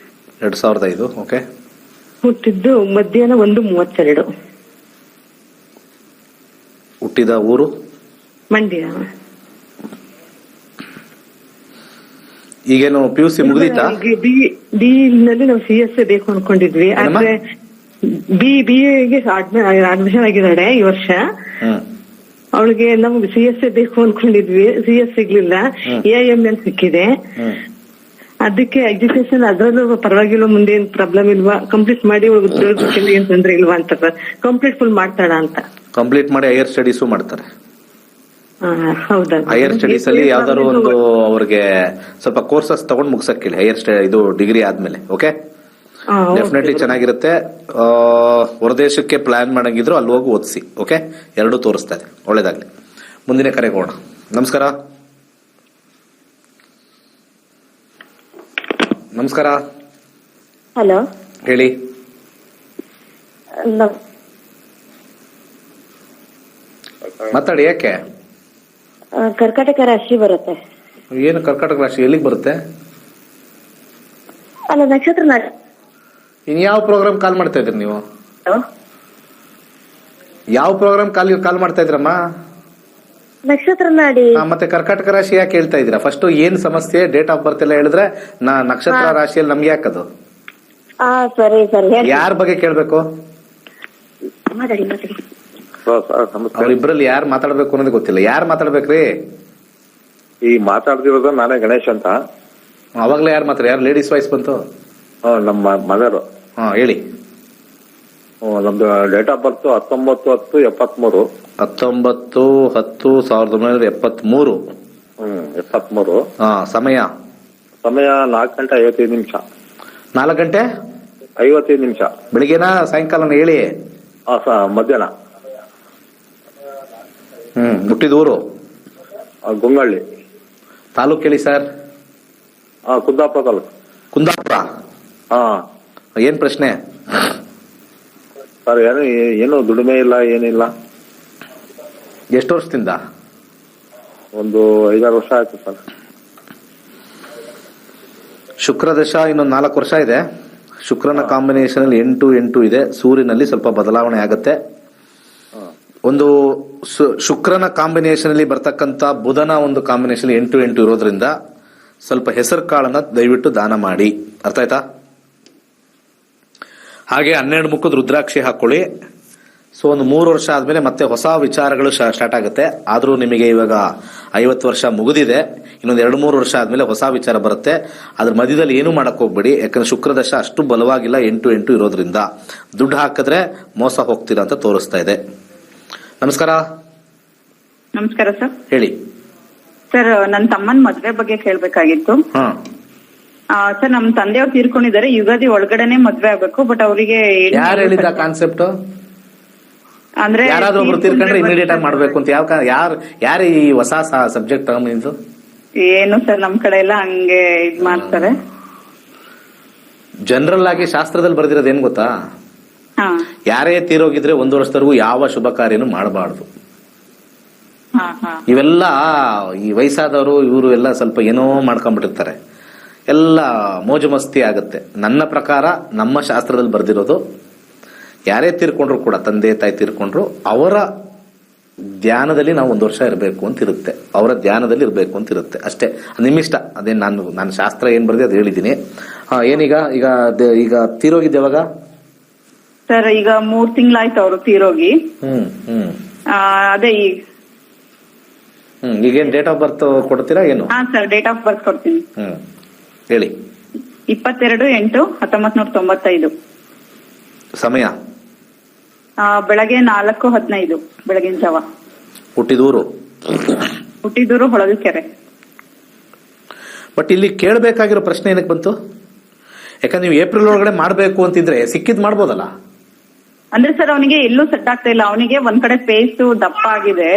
2005. ಓಕೆ. ಹುಟ್ಟಿದ್ದು ಮಧ್ಯಾಹ್ನ 1:32. ಹುಟ್ಟಿದ ಊರು ಮಂಡ್ಯ. ಈಗೇನು PUC ಮುಗಿದಿತ್ತಾ? ಬಿ ನಲ್ಲಿ ನಾವು CS ಬೇಕು ಅನ್ಕೊಂಡಿದ್ವಿ. ಆದ್ರೆ BA ಅಡ್ಮಿಷನ್ ಆಗಿದ್ದಾಳೆ ಈ ವರ್ಷ. ಅವಳಿಗೆ ನಮ್ಗೆ CS ಬೇಕು ಅನ್ಕೊಂಡಿದ್ವಿ, CS ಸಿಗ್ಲಿಲ್ಲ. AIML ಸಿಕ್ಕಿದೆ. ಅದಕ್ಕೆ ಎಜುಕೇಶನ್ ಅದ್ರಲ್ಲೂ ಪರವಾಗಿಲ್ಲ, ಮುಂದೆ ಏನ್ ಪ್ರಾಬ್ಲಮ್ ಇಲ್ವಾ, ಕಂಪ್ಲೀಟ್ ಮಾಡಿ ಏನ್ ತೊಂದ್ರೆ ಇಲ್ವಾ ಅಂತ. ಕಂಪ್ಲೀಟ್ ಫುಲ್ ಮಾಡ್ತಾಳ ಅಂತ. ಕಂಪ್ಲೀಟ್ ಮಾಡಿ ಹೈಯರ್ ಸ್ಟಡೀಸು ಮಾಡ್ತಾರೆ. ಹೌದಾ? ಹೈಯರ್ ಸ್ಟಡೀಸ್ ಅಲ್ಲಿ ಯಾವ್ದಾದ್ರು ಒಂದು ಅವ್ರಿಗೆ ಸ್ವಲ್ಪ ಕೋರ್ಸಸ್ ತಗೊಂಡ್ ಮುಗಿಸಕ್ ಹೇಳಿ. ಇದು ಡಿಗ್ರಿ ಆದ್ಮೇಲೆ. ಓಕೆ, ಡೆಫಿನೆಟ್ಲಿ ಚೆನ್ನಾಗಿರುತ್ತೆ. ಹೊರದೇಶಕ್ಕೆ ಪ್ಲಾನ್ ಮಾಡಂಗಿದ್ರು ಅಲ್ಲಿ ಹೋಗಿ ಓದಿಸಿ. ಓಕೆ, ಎರಡೂ ತೋರಿಸ್ತಾ ಇದೆ. ಒಳ್ಳೇದಾಗ್ಲಿ. ಮುಂದಿನ ಕರೆಗೆ ಹೋಗೋಣ. ನಮಸ್ಕಾರ. ನಮಸ್ಕಾರ. ಹಲೋ. ಹೇಳಿ. ಮಾತಾಡಿ. ಯಾಕೆ? ಕರ್ಕಾಟಕ ರಾಶಿ ಬರುತ್ತೆ. ಏನು ಕರ್ಕಾಟಕ ರಾಶಿ ಎಲ್ಲಿಗೆ ಬರುತ್ತೆ? ಅಲ್ಲ, ನಕ್ಷತ್ರ ನಾಡಿ. ಇನ್ಯಾವ ಪ್ರೋಗ್ರಾಮ್ ಕಾಲ್ ಮಾಡ್ತಾ ಇದ್ರಿ ನೀವು? ಯಾವ ಪ್ರೋಗ್ರಾಮ್ ಕಾಲ್ ಮಾಡ್ತಾ ಇದ್ರಮ್ಮ? ನಕ್ಷತ್ರ ನಾಡಿ. ಮತ್ತೆ ಕರ್ಕಾಟಕ ರಾಶಿ ಯಾಕೆ ಹೇಳ್ತಾ ಇದ್ದೀರಾ? ಫಸ್ಟ್ ಏನ್ ಸಮಸ್ಯೆ, ಡೇಟ್ ಆಫ್ ಬರ್ತ್ ಎಲ್ಲ ಹೇಳಿದ್ರೆ ನಕ್ಷತ್ರ ರಾಶಿಯಲ್ಲಿ ನಮ್ಗೆ ಯಾಕದು? ಸರಿ ಸರಿ. ಯಾರ ಬಗ್ಗೆ ಕೇಳ್ಬೇಕು? ಮಾತಾಡಿ. ಅವ್ರಿಬ್ರಲ್ಲಿ ಯಾರು ಮಾತಾಡ್ಬೇಕು ಅನ್ನೋದು ಗೊತ್ತಿಲ್ಲ. ಯಾರು ಮಾತಾಡ್ಬೇಕ್ರಿ? ಈ ಮಾತಾಡ್ತಿರೋದು ನಾನೇ ಗಣೇಶ್ ಅಂತ. ಅವಾಗ್ಲೇ ಯಾರು ಮಾತಾಡ? ಯಾರು ಲೇಡೀಸ್ ವಾಯ್ಸ್ ಬಂತು? ನಮ್ಮ ಮದರ್. ಹೇಳಿ. ನಮ್ದು ಡೇಟ್ ಆಫ್ ಬರ್ತ್ 19/10/73. 19/10/1973. 73. ಸಮಯ 4:55. 4 ಗಂಟೆ 55. ಬೆಳಿಗ್ಗೆನಾ ಸಾಯಂಕಾಲನ? ಹೇಳಿ. ಮಧ್ಯಾಹ್ನ. ಹುಟ್ಟಿದೂರು? ಗೊಂಗಳ್ಳಿ ತಾಲೂಕ್ ಹೇಳಿ ಸರ್. ಕುಂದಾಪುರ ತಾಲೂಕು. ಕುಂದಾಪುರ. ಏನ್ ಪ್ರಶ್ನೆ ಸರ್? ಏನು ದುಡಿಮೆ ಇಲ್ಲ, ಏನಿಲ್ಲ. ಎಷ್ಟು ವರ್ಷದಿಂದ? ಒಂದು 5-6 ವರ್ಷ ಆಯ್ತು ಸರ್. ಶುಕ್ರ ದಶ ಇನ್ನೊಂದು 4 ವರ್ಷ ಇದೆ. ಶುಕ್ರನ ಕಾಂಬಿನೇಷನ್ ಅಲ್ಲಿ 8 ಇದೆ. ಸೂರ್ಯನಲ್ಲಿ ಸ್ವಲ್ಪ ಬದಲಾವಣೆ ಆಗತ್ತೆ. ಒಂದು ಶುಕ್ರನ ಕಾಂಬಿನೇಷನ್ ಅಲ್ಲಿ ಬರ್ತಕ್ಕಂಥ ಬುಧನ ಒಂದು ಕಾಂಬಿನೇಷನ್ 8 ಇರೋದ್ರಿಂದ ಸ್ವಲ್ಪ ಹೆಸರು ಕಾಳನ್ನ ದಯವಿಟ್ಟು ದಾನ ಮಾಡಿ. ಅರ್ಥ ಆಯ್ತಾ? ಹಾಗೆ 12 ಮುಖದ ರುದ್ರಾಕ್ಷಿ ಹಾಕೊಳ್ಳಿ. ಸೊ ಒಂದು 3 ವರ್ಷ ಆದ್ಮೇಲೆ ಮತ್ತೆ ಹೊಸ ವಿಚಾರಗಳು ಸ್ಟಾರ್ಟ್ ಆಗುತ್ತೆ. ಆದ್ರೂ ನಿಮಗೆ ಇವಾಗ 50 ವರ್ಷ ಮುಗಿದಿದೆ. ಇನ್ನೊಂದು 2-3 ವರ್ಷ ಆದ್ಮೇಲೆ ಹೊಸ ವಿಚಾರ ಬರುತ್ತೆ. ಅದ್ರ ಮಧ್ಯದಲ್ಲಿ ಏನು ಮಾಡಕ್ ಹೋಗ್ಬೇಡಿ. ಯಾಕಂದ್ರೆ ಶುಕ್ರದಶ ಅಷ್ಟು ಬಲವಾಗಿಲ್ಲ. 8 ಇರೋದ್ರಿಂದ ದುಡ್ಡು ಹಾಕಿದ್ರೆ ಮೋಸ ಹೋಗ್ತೀರಾ ಅಂತ ತೋರಿಸ್ತಾ ಇದೆ. ನಮಸ್ಕಾರ. ನಮಸ್ಕಾರ ಸರ್. ಹೇಳಿ. ಸರ್, ನನ್ನ ತಮ್ಮನ ಮದ್ವೆ ಬಗ್ಗೆ ಕೇಳ್ಬೇಕಾಗಿತ್ತು. ಸರ್, ನಮ್ ತಂದೆಯವ್ರು ತೀರ್ಕೊಂಡಿದ್ದಾರೆ. ಯುಗಾದಿ ಒಳಗಡೆನೆ ಮದ್ವೆ ಆಗ್ಬೇಕು. ಬಟ್ ಅವರಿಗೆ ಯಾರು ಹೇಳಿದ ಕಾನ್ಸೆಪ್ಟ್? ಅಂದ್ರೆ ಯಾರಾದ್ರೂ ಒಬ್ರು ತೀರ್ಕೊಂಡ್ರೆ ಇಮಿಡಿಯೇಟ್ ಆಗಿ ಮಾಡ್ಬೇಕು ಅಂತ ಯಾರು ಈ ಹೊಸ ಸಬ್ಜೆಕ್ಟ್ ತಗೊಂಡಿದ್ದು? ಏನು ಸರ್, ನಮ್ ಕಡೆ ಎಲ್ಲ ಹಂಗೆ ಇದ್ ಮಾಡ್ತಾರೆ. ಜನರಲ್ ಆಗಿ ಶಾಸ್ತ್ರದಲ್ಲಿ ಬರ್ದಿರೋದು ಏನ್ ಗೊತ್ತಾ? ಯಾರೇ ತೀರೋಗಿದ್ರೆ 1 ವರ್ಷದವರೆಗೂ ಯಾವ ಶುಭ ಕಾರ್ಯನು ಮಾಡಬಾರ್ದು. ಇವೆಲ್ಲ ಈ ವಯಸ್ಸಾದವರು ಇವರು ಎಲ್ಲ ಸ್ವಲ್ಪ ಏನೋ ಮಾಡ್ಕೊಂಡ್ಬಿಟ್ಟಿರ್ತಾರೆ. ಎಲ್ಲ ಮೋಜು ಮಸ್ತಿ ಆಗುತ್ತೆ. ನನ್ನ ಪ್ರಕಾರ ನಮ್ಮ ಶಾಸ್ತ್ರದಲ್ಲಿ ಬರ್ದಿರೋದು, ಯಾರೇ ತೀರ್ಕೊಂಡ್ರು ಕೂಡ, ತಂದೆ ತಾಯಿ ತೀರ್ಕೊಂಡ್ರು, ಅವರ ಧ್ಯಾನದಲ್ಲಿ ನಾವು 1 ವರ್ಷ ಇರಬೇಕು ಅಂತ ಇರುತ್ತೆ. ಅವರ ಧ್ಯಾನದಲ್ಲಿ ಇರಬೇಕು ಅಂತ ಇರುತ್ತೆ ಅಷ್ಟೇ. ನಿಮ್ಮಿಷ್ಟ. ಅದೇ ನಾನು ಶಾಸ್ತ್ರ ಏನ್ ಬರ್ದೆ ಅದು ಹೇಳಿದ್ದೀನಿ. ಏನೀಗ ಈಗ ತೀರೋಗಿದ್ದೆ ಯಾವಾಗ ಸರ್? ಈಗ 3 ತಿಂಗಳಾಯ್ತು ಅವರು ತೀರೋಗಿ. ಅದೇ ಈಗೇನ್ ಡೇಟ್ ಆಫ್ ಬರ್ತ್ ಕೊಡ್ತೀರಾ ಏನು? ಸರ್, ಡೇಟ್ ಆಫ್ ಬರ್ತ್ ಕೊಡ್ತೀನಿ. ಹೇಳಿ. 22/8/1995. ಸಮಯ ಬೆಳಗ್ಗೆ 4:15 ಬೆಳಗಿನ ಜಾವ. ಹುಟ್ಟಿದೂರು ಹೊಳಲ್ಕೆರೆ. ಬಟ್ ಇಲ್ಲಿ ಕೇಳಬೇಕಾಗಿರೋ ಪ್ರಶ್ನೆ ಏನಕ್ಕೆ ಬಂತು? ಯಾಕಂದ್ರೆ ನೀವು ಏಪ್ರಿಲ್ ಒಳಗಡೆ ಮಾಡ್ಬೇಕು ಅಂತಿದ್ರೆ ಸಿಕ್ಕಿದ್ ಮಾಡ್ಬೋದಲ್ಲ. ಅಂದ್ರೆ ಸರ್, ಅವನಿಗೆ ಎಲ್ಲೂ ಸೆಟ್ ಆಗ್ತಾ ಇಲ್ಲ. ಅವನಿಗೆ ಒಂದ್ ಕಡೆ ಫೇಸ್ ದಪ್ಪ ಆಗಿದೆ.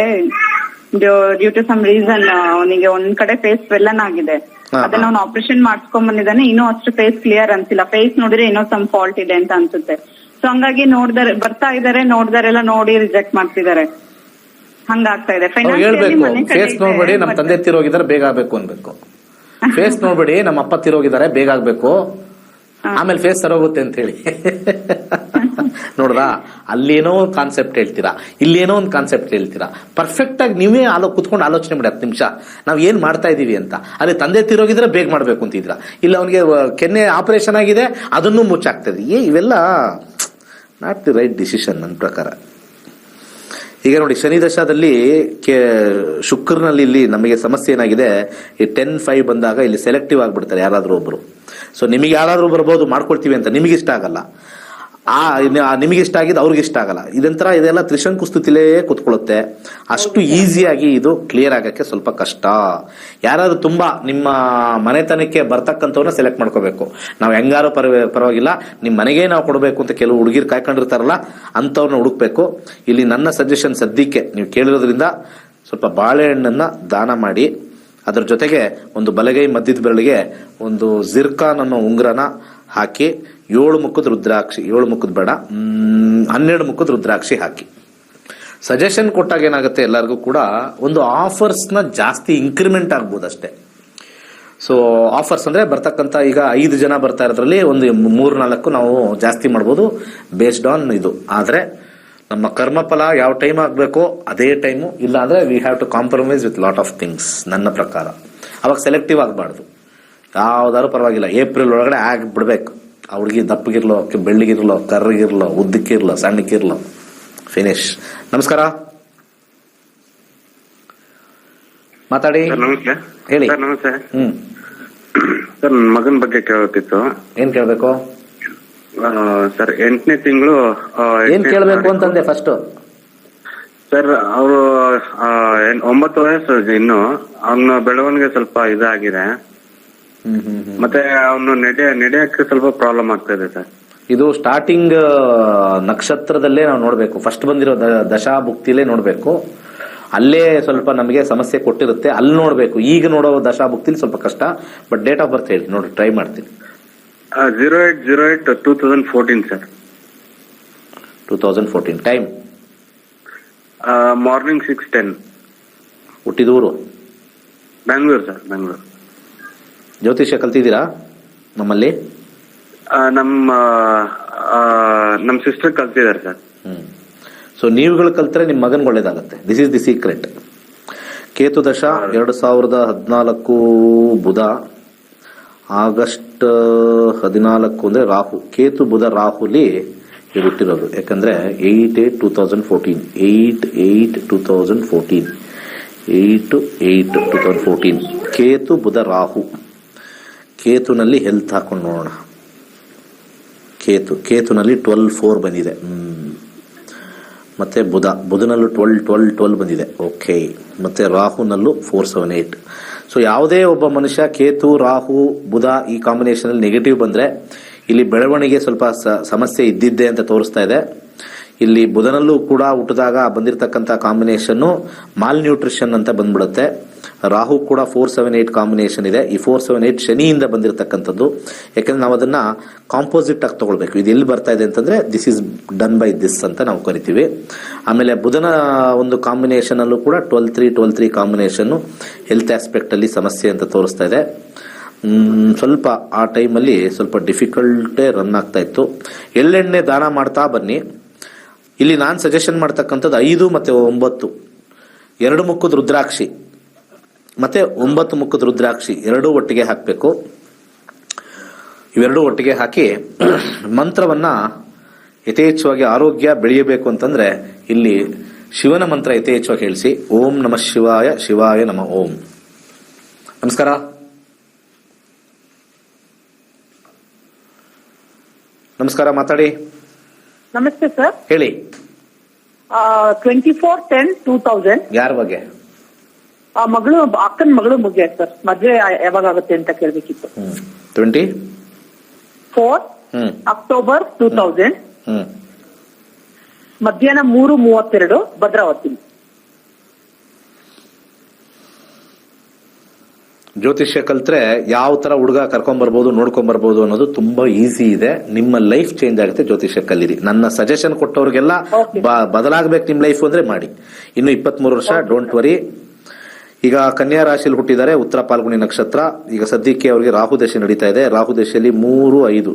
ಡ್ಯೂ ಟು ಸಮ್ ರೀಸನ್ ಅವನಿಗೆ ಒಂದ್ ಕಡೆ ಫೇಸ್ ಸ್ವೆಲ್ಲನ್ ಆಗಿದೆ. ಅದನ್ನ ಅವ್ನು ಆಪರೇಷನ್ ಮಾಡ್ಸ್ಕೊಂಡ್ ಬಂದಿದ್ದಾನೆ. ಇನ್ನೂ ಅಷ್ಟು ಫೇಸ್ ಕ್ಲಿಯರ್ ಅನ್ಸಿಲ್ಲ. ಫೇಸ್ ನೋಡಿದ್ರೆ ಏನೋ ಸಮ್ ಫಾಲ್ಟ್ ಇದೆ ಅಂತ ಅನ್ಸುತ್ತೆ. ಸೊ ಹಂಗಾಗಿ ಬರ್ತಾ ಇದಾರೆ, ನೋಡ್ದಾರೆಲ್ಲ ನೋಡಿ ರಿಜೆಕ್ಟ್ ಮಾಡ್ತಿದ್ದಾರೆ. ಹಂಗಾಗ್ತಾ ಇದೆ. ಹೇಳ್ಬೇಕು, ಫೇಸ್ ನೋಡ್ಬೇಡಿ ನಮ್ಮ ತಂದೆ ತೀರೋಗಿದ್ದಾರೆ ಬೇಗ ಆಗ್ಬೇಕು ಅನ್ಬೇಕು. ಫೇಸ್ ನೋಡ್ಬೇಡಿ ನಮ್ಮ ಅಪ್ಪ ತೀರೋಗಿದ್ದಾರೆ ಬೇಗ ಆಗ್ಬೇಕು, ಆಮೇಲೆ ಫೇಸ್ ಸರೋಗುತ್ತೆ ಅಂತ ಹೇಳಿ. ನೋಡ್ರಾ, ಅಲ್ಲೇನೋ ಒಂದು ಕಾನ್ಸೆಪ್ಟ್ ಹೇಳ್ತೀರಾ, ಇಲ್ಲೇನೋ ಒಂದು ಕಾನ್ಸೆಪ್ಟ್ ಹೇಳ್ತೀರಾ. ಪರ್ಫೆಕ್ಟ್ ಆಗಿ ನೀವೇ ಕುತ್ಕೊಂಡು ಆಲೋಚನೆ ಮಾಡಿ 10 ನಿಮಿಷ ನಾವ್ ಏನ್ ಮಾಡ್ತಾ ಇದೀವಿ ಅಂತ. ಅಲ್ಲಿ ತಂದೆ ತೀರೋಗಿದ್ರೆ ಬೇಗ ಮಾಡ್ಬೇಕು ಅಂತಿದ್ರ, ಇಲ್ಲ ಅವನಿಗೆ ಕೆನ್ನೆ ಆಪರೇಷನ್ ಆಗಿದೆ ಅದನ್ನು ಮುಚ್ಚಾಗ್ತದೆ. ಇವೆಲ್ಲ ನಾಟ್ ದಿ ರೈಟ್ ಡಿಸಿಷನ್ ನನ್ನ ಪ್ರಕಾರ. ಈಗ ನೋಡಿ, ಶನಿ ದಶಾದಲ್ಲಿ ಶುಕ್ರನಲ್ಲಿ ಇಲ್ಲಿ ನಮಗೆ ಸಮಸ್ಯೆ ಏನಾಗಿದೆ, ಈ 10-5 ಬಂದಾಗ ಇಲ್ಲಿ ಸೆಲೆಕ್ಟಿವ್ ಆಗ್ಬಿಡ್ತಾರೆ ಯಾರಾದ್ರೂ ಒಬ್ರು. ಸೊ ನಿಮಗೆ ಯಾರಾದ್ರೂ ಬರ್ಬೋದು, ಮಾಡ್ಕೊಳ್ತೀವಿ ಅಂತ ನಿಮಗೆ ಇಷ್ಟ ಆಗಲ್ಲ. ನಿಮಗೆ ಇಷ್ಟ ಆಗಿದ್ದು ಅವ್ರಿಗೆ ಇಷ್ಟ ಆಗಲ್ಲ. ಇದೆಲ್ಲ ತ್ರಿಶಂಕು ಸ್ಥಿತಿಲೇ ಕುತ್ಕೊಳ್ಳುತ್ತೆ. ಅಷ್ಟು ಈಸಿಯಾಗಿ ಇದು ಕ್ಲಿಯರ್ ಆಗಕ್ಕೆ ಸ್ವಲ್ಪ ಕಷ್ಟ. ಯಾರಾದ್ರೂ ತುಂಬಾ ನಿಮ್ಮ ಮನೆತನಕ್ಕೆ ಬರ್ತಕ್ಕಂಥವ್ರನ್ನ ಸೆಲೆಕ್ಟ್ ಮಾಡ್ಕೋಬೇಕು. ನಾವು ಹೆಂಗಾರು ಪರವಾಗಿಲ್ಲ, ನಿಮ್ ಮನೆಗೆ ನಾವು ಕೊಡಬೇಕು ಅಂತ ಕೆಲವು ಹುಡುಗಿರು ಕಾಯ್ಕೊಂಡಿರ್ತಾರಲ್ಲ, ಅಂತವ್ರನ್ನ ಹುಡುಕ್ಬೇಕು. ಇಲ್ಲಿ ನನ್ನ ಸಜೆಷನ್ ಸದ್ಯಕ್ಕೆ ನೀವು ಕೇಳಿರೋದ್ರಿಂದ ಸ್ವಲ್ಪ ಬಾಳೆಹಣ್ಣನ್ನ ದಾನ ಮಾಡಿ. ಅದರ ಜೊತೆಗೆ ಒಂದು ಬಲಗೈ ಮಧ್ಯದ ಬೆರಳಿಗೆ ಒಂದು ಜಿರ್ಕಾನ್ ಅನ್ನೋ ಉಂಗುರನ ಹಾಕಿ 7 ಮುಖದ ರುದ್ರಾಕ್ಷಿ, 7 ಮುಖದ ಬೇಡ, 12 ಮುಖದ ರುದ್ರಾಕ್ಷಿ ಹಾಕಿ. ಸಜೆಷನ್ ಕೊಟ್ಟಾಗ ಏನಾಗುತ್ತೆ, ಎಲ್ಲರಿಗೂ ಕೂಡ ಒಂದು ಆಫರ್ಸ್ನ ಜಾಸ್ತಿ ಇಂಕ್ರಿಮೆಂಟ್ ಆಗ್ಬೋದು ಅಷ್ಟೇ. ಸೊ ಆಫರ್ಸ್ ಅಂದ್ರೆ ಬರ್ತಕ್ಕಂಥ ಈಗ 5 ಜನ ಬರ್ತಾ ಇರೋದ್ರಲ್ಲಿ ಒಂದು 3-4 ನಾವು ಜಾಸ್ತಿ ಮಾಡ್ಬೋದು ಬೇಸ್ಡ್ ಆನ್ ಇದು. ಆದ್ರೆ ನಮ್ಮ ಕರ್ಮಫಲ ಯಾವ ಟೈಮ್ ಆಗಬೇಕೋ ಅದೇ ಟೈಮು, ಇಲ್ಲ ಅಂದ್ರೆ we have to compromise with lot of things. ನನ್ನ ಪ್ರಕಾರ ಅವಾಗ ಸೆಲೆಕ್ಟಿವ್ ಆಗಬಾರ್ದು. ಯಾವ್ದಾದ್ರು ಪರವಾಗಿಲ್ಲ, ಏಪ್ರಿಲ್ ಒಳಗಡೆ ಆಗ್ಬಿಡ್ಬೇಕು. ಆ ಹುಡುಗಿ ದಪ್ಪಗಿರ್ಲೋ, ಬೆಳ್ಳಿಗಿರ್ಲೋ, ಕರ್ರಗಿರ್ಲೋ, ಉದ್ದಕ್ಕಿರ್ಲೋ, ಸಣ್ಣಕ್ಕಿರ್ಲೋ, ಫಿನಿಶ್. ನಮಸ್ಕಾರ, ಮಾತಾಡಿ. ನಮಸ್ತೆ. ಹೇಳಿ. ಸರ್ ನಮಸ್ತೆ. ಸರ್, ನನ್ನ ಮಗನ ಬಗ್ಗೆ ಕೇಳಬೇಕಿತ್ತು. ಏನ್ ಕೇಳ್ಬೇಕು ಸರ್? 8ನೇ ತಿಂಗಳು. ಏನ್ ಕೇಳ್ಬೇಕು ಅಂತಂದೆ ಫಸ್ಟ್? ಸರ್ ಅವರು 9 ವಯಸ್ಸು ಇನ್ನು. ಅವನ ಬೆಳವಣಿಗೆ ಸ್ವಲ್ಪ ಇದಾಗಿದೆ. ಮತ್ತೆ ಅವನು ನಡೆಯಕ್ಕೆ ಸ್ವಲ್ಪ ಪ್ರಾಬ್ಲಮ್ ಆಗ್ತಾ ಇದೆ ಸರ್. ಇದು ಸ್ಟಾರ್ಟಿಂಗ್ ನಕ್ಷತ್ರದಲ್ಲೇ ನಾವು ನೋಡ್ಬೇಕು. ಫಸ್ಟ್ ಬಂದಿರೋ ದಶಾಭುಕ್ತಿಲೇ ನೋಡ್ಬೇಕು. ಅಲ್ಲೇ ಸ್ವಲ್ಪ ನಮಗೆ ಸಮಸ್ಯೆ ಕೊಟ್ಟಿರುತ್ತೆ, ಅಲ್ಲಿ ನೋಡ್ಬೇಕು. ಈಗ ನೋಡೋ ದಶಾಭುಕ್ತಿಲಿ ಸ್ವಲ್ಪ ಕಷ್ಟ. ಬಟ್ ಡೇಟ್ ಆಫ್ ಬರ್ತ್ ಹೇಳಿ, ನೋಡಿ ಟ್ರೈ ಮಾಡ್ತೀನಿ. 08/08/2014 ಸರ್. 2014. ಟೈಮ್? ಮಾರ್ನಿಂಗ್ 6:10. ಹುಟ್ಟಿದೂರು? ಬೆಂಗಳೂರು ಸರ್, ಬೆಂಗಳೂರು. ಜ್ಯೋತಿಷ್ಯ ಕಲ್ತಿದ್ದೀರಾ ನಮ್ಮಲ್ಲಿ? ನಮ್ಮ ಸಿಸ್ಟರ್ ಕಲ್ತಿದ್ದಾರೆ ಸರ್. ಸೊ ನೀವುಗಳು ಕಲ್ತ್ರೆ ನಿಮ್ಮ ಮಗನ್ಗೆ ಒಳ್ಳೇದಾಗತ್ತೆ. This is the secret. Ketu ದಶ 2014 ಬುಧ, ಆಗಸ್ಟ್ 14 ಅಂದ್ರೆ ರಾಹು. ಕೇತು ಬುಧ ರಾಹುಲಿ ಇದು ಹುಟ್ಟಿರೋದು. ಯಾಕಂದ್ರೆ 8/8/2014, 8/8/2014, 8/8/2014. ಕೇತು ಬುಧ ರಾಹು. ಕೇತುನಲ್ಲಿ ಹೆಲ್ತ್ ಹಾಕೊಂಡು ನೋಡೋಣ. ಕೇತುನಲ್ಲಿ 12/4 ಬಂದಿದೆ. ಮತ್ತೆ ಬುಧನಲ್ಲೂ 12/12 ಬಂದಿದೆ. ಓಕೆ. ಮತ್ತೆ ರಾಹುನಲ್ಲೂ 4/7/8. ಸೊ ಯಾವುದೇ ಒಬ್ಬ ಮನುಷ್ಯ ಕೇತು, ರಾಹು, ಬುಧ ಈ ಕಾಂಬಿನೇಷನ್ ಅಲ್ಲಿ ನೆಗೆಟಿವ್ ಬಂದ್ರೆ ಇಲ್ಲಿ ಬೆಳವಣಿಗೆ ಸ್ವಲ್ಪ ಸಮಸ್ಯೆ ಇದ್ದಿದ್ದೆ ಅಂತ ತೋರಿಸ್ತಾ ಇದೆ. ಇಲ್ಲಿ ಬುಧನಲ್ಲೂ ಕೂಡ ಹುಟ್ಟಿದಾಗ ಬಂದಿರತಕ್ಕಂಥ ಕಾಂಬಿನೇಷನ್ ಮಾಲ್ ನ್ಯೂಟ್ರಿಷನ್ ಅಂತ ಬಂದ್ಬಿಡುತ್ತೆ. ರಾಹು ಕೂಡ 4/7/8 ಕಾಂಬಿನೇಷನ್ ಇದೆ. ಈ 4/7/8 ಶನಿಯಿಂದ ಬಂದಿರತಕ್ಕಂಥದ್ದು. ಯಾಕಂದ್ರೆ ನಾವು ಅದನ್ನ ಕಾಂಪೋಸಿಟ್ ಆಗಿ ತಗೊಳ್ಬೇಕು. ಇದು ಎಲ್ಲಿ ಬರ್ತಾ ಇದೆ ಅಂತಂದ್ರೆ this is done by this ಅಂತ ನಾವು ಕರಿತೀವಿ. ಆಮೇಲೆ ಬುಧನ ಒಂದು ಕಾಂಬಿನೇಷನ್ ಅಲ್ಲೂ ಕೂಡ 12/3 ಕಾಂಬಿನೇಷನ್ ಹೆಲ್ತ್ ಆಸ್ಪೆಕ್ಟ್ ಅಲ್ಲಿ ಸಮಸ್ಯೆ ಅಂತ ತೋರಿಸ್ತಾ ಇದೆ. ಸ್ವಲ್ಪ ಆ ಟೈಮಲ್ಲಿ ಸ್ವಲ್ಪ ಡಿಫಿಕಲ್ಟೇ ರನ್ ಆಗ್ತಾ ಇತ್ತು. ಎಳ್ಳೆಣ್ಣೆ ದಾನ ಮಾಡ್ತಾ ಬನ್ನಿ. ಇಲ್ಲಿ ನಾನು ಸಜೆಷನ್ ಮಾಡ್ತಕ್ಕಂಥದ್ದು 5 ಮತ್ತು 9, 2 ಮುಖದ ರುದ್ರಾಕ್ಷಿ ಮತ್ತೆ 9 ಮುಖದ ರುದ್ರಾಕ್ಷಿ ಎರಡೂ ಒಟ್ಟಿಗೆ ಹಾಕಬೇಕು. ಇವೆರಡೂ ಒಟ್ಟಿಗೆ ಹಾಕಿ ಮಂತ್ರವನ್ನ ಯಥೇಚ್ಛವಾಗಿ ಆರೋಗ್ಯ ಬೆಳೆಯಬೇಕು ಅಂತಂದ್ರೆ ಇಲ್ಲಿ ಶಿವನ ಮಂತ್ರ ಯಥೇಚ್ಛವಾಗಿ ಹೇಳಿಸಿ. ಓಂ ನಮಃ ಶಿವಾಯ, ಶಿವಾಯ ನಮಃ ಓಂ. ನಮಸ್ಕಾರ. ನಮಸ್ಕಾರ, ಮಾತಾಡಿ. ನಮಸ್ತೆ ಸರ್. ಹೇಳಿ. 24/10/2000. ಯಾರ ಬಗ್ಗೆ? ಅಕ್ಕನ ಮಗಳು ಬಗ್ಗೆ ಸರ್. ಮದ್ವೆ ಯಾವಾಗ ಆಗುತ್ತೆ ಅಂತ ಕೇಳ್ಬೇಕಿತ್ತು. 24 ಅಕ್ಟೋಬರ್ 2000, ಮಧ್ಯಾಹ್ನ 3:32 ಭದ್ರಾವತಿ. ಜ್ಯೋತಿಷ್ಯ ಕಲ್ತ್ರೆ ಯಾವ ತರ ಹುಡುಗ ಕರ್ಕೊಂಡ್ ಬರ್ಬೋದು, ನೋಡ್ಕೊಂಡ್ ಬರ್ಬೋದು ಅನ್ನೋದು ತುಂಬಾ ಈಸಿ ಇದೆ. ನಿಮ್ಮ ಲೈಫ್ ಚೇಂಜ್ ಆಗುತ್ತೆ ಜ್ಯೋತಿಷ್ಯ ಕಲೀರಿ. ನನ್ನ ಸಜೆಷನ್ ಕೊಟ್ಟವ್ರಿಗೆಲ್ಲ ಬದಲಾಗಬೇಕು ನಿಮ್ ಲೈಫ್ ಅಂದ್ರೆ ಮಾಡಿ. ಇನ್ನು 23 ವರ್ಷ, ಡೋಂಟ್ ವರಿ. ಈಗ ಕನ್ಯಾ ರಾಶಿಯಲ್ಲಿ ಹುಟ್ಟಿದ್ದಾರೆ, ಉತ್ತರ ಪಾಲ್ಗುಣಿ ನಕ್ಷತ್ರ. ಈಗ ಸದ್ಯಕ್ಕೆ ಅವರಿಗೆ ರಾಹು ದಶೆ ನಡೀತಾ ಇದೆ. ರಾಹು ದಶೆಯಲ್ಲಿ 3-5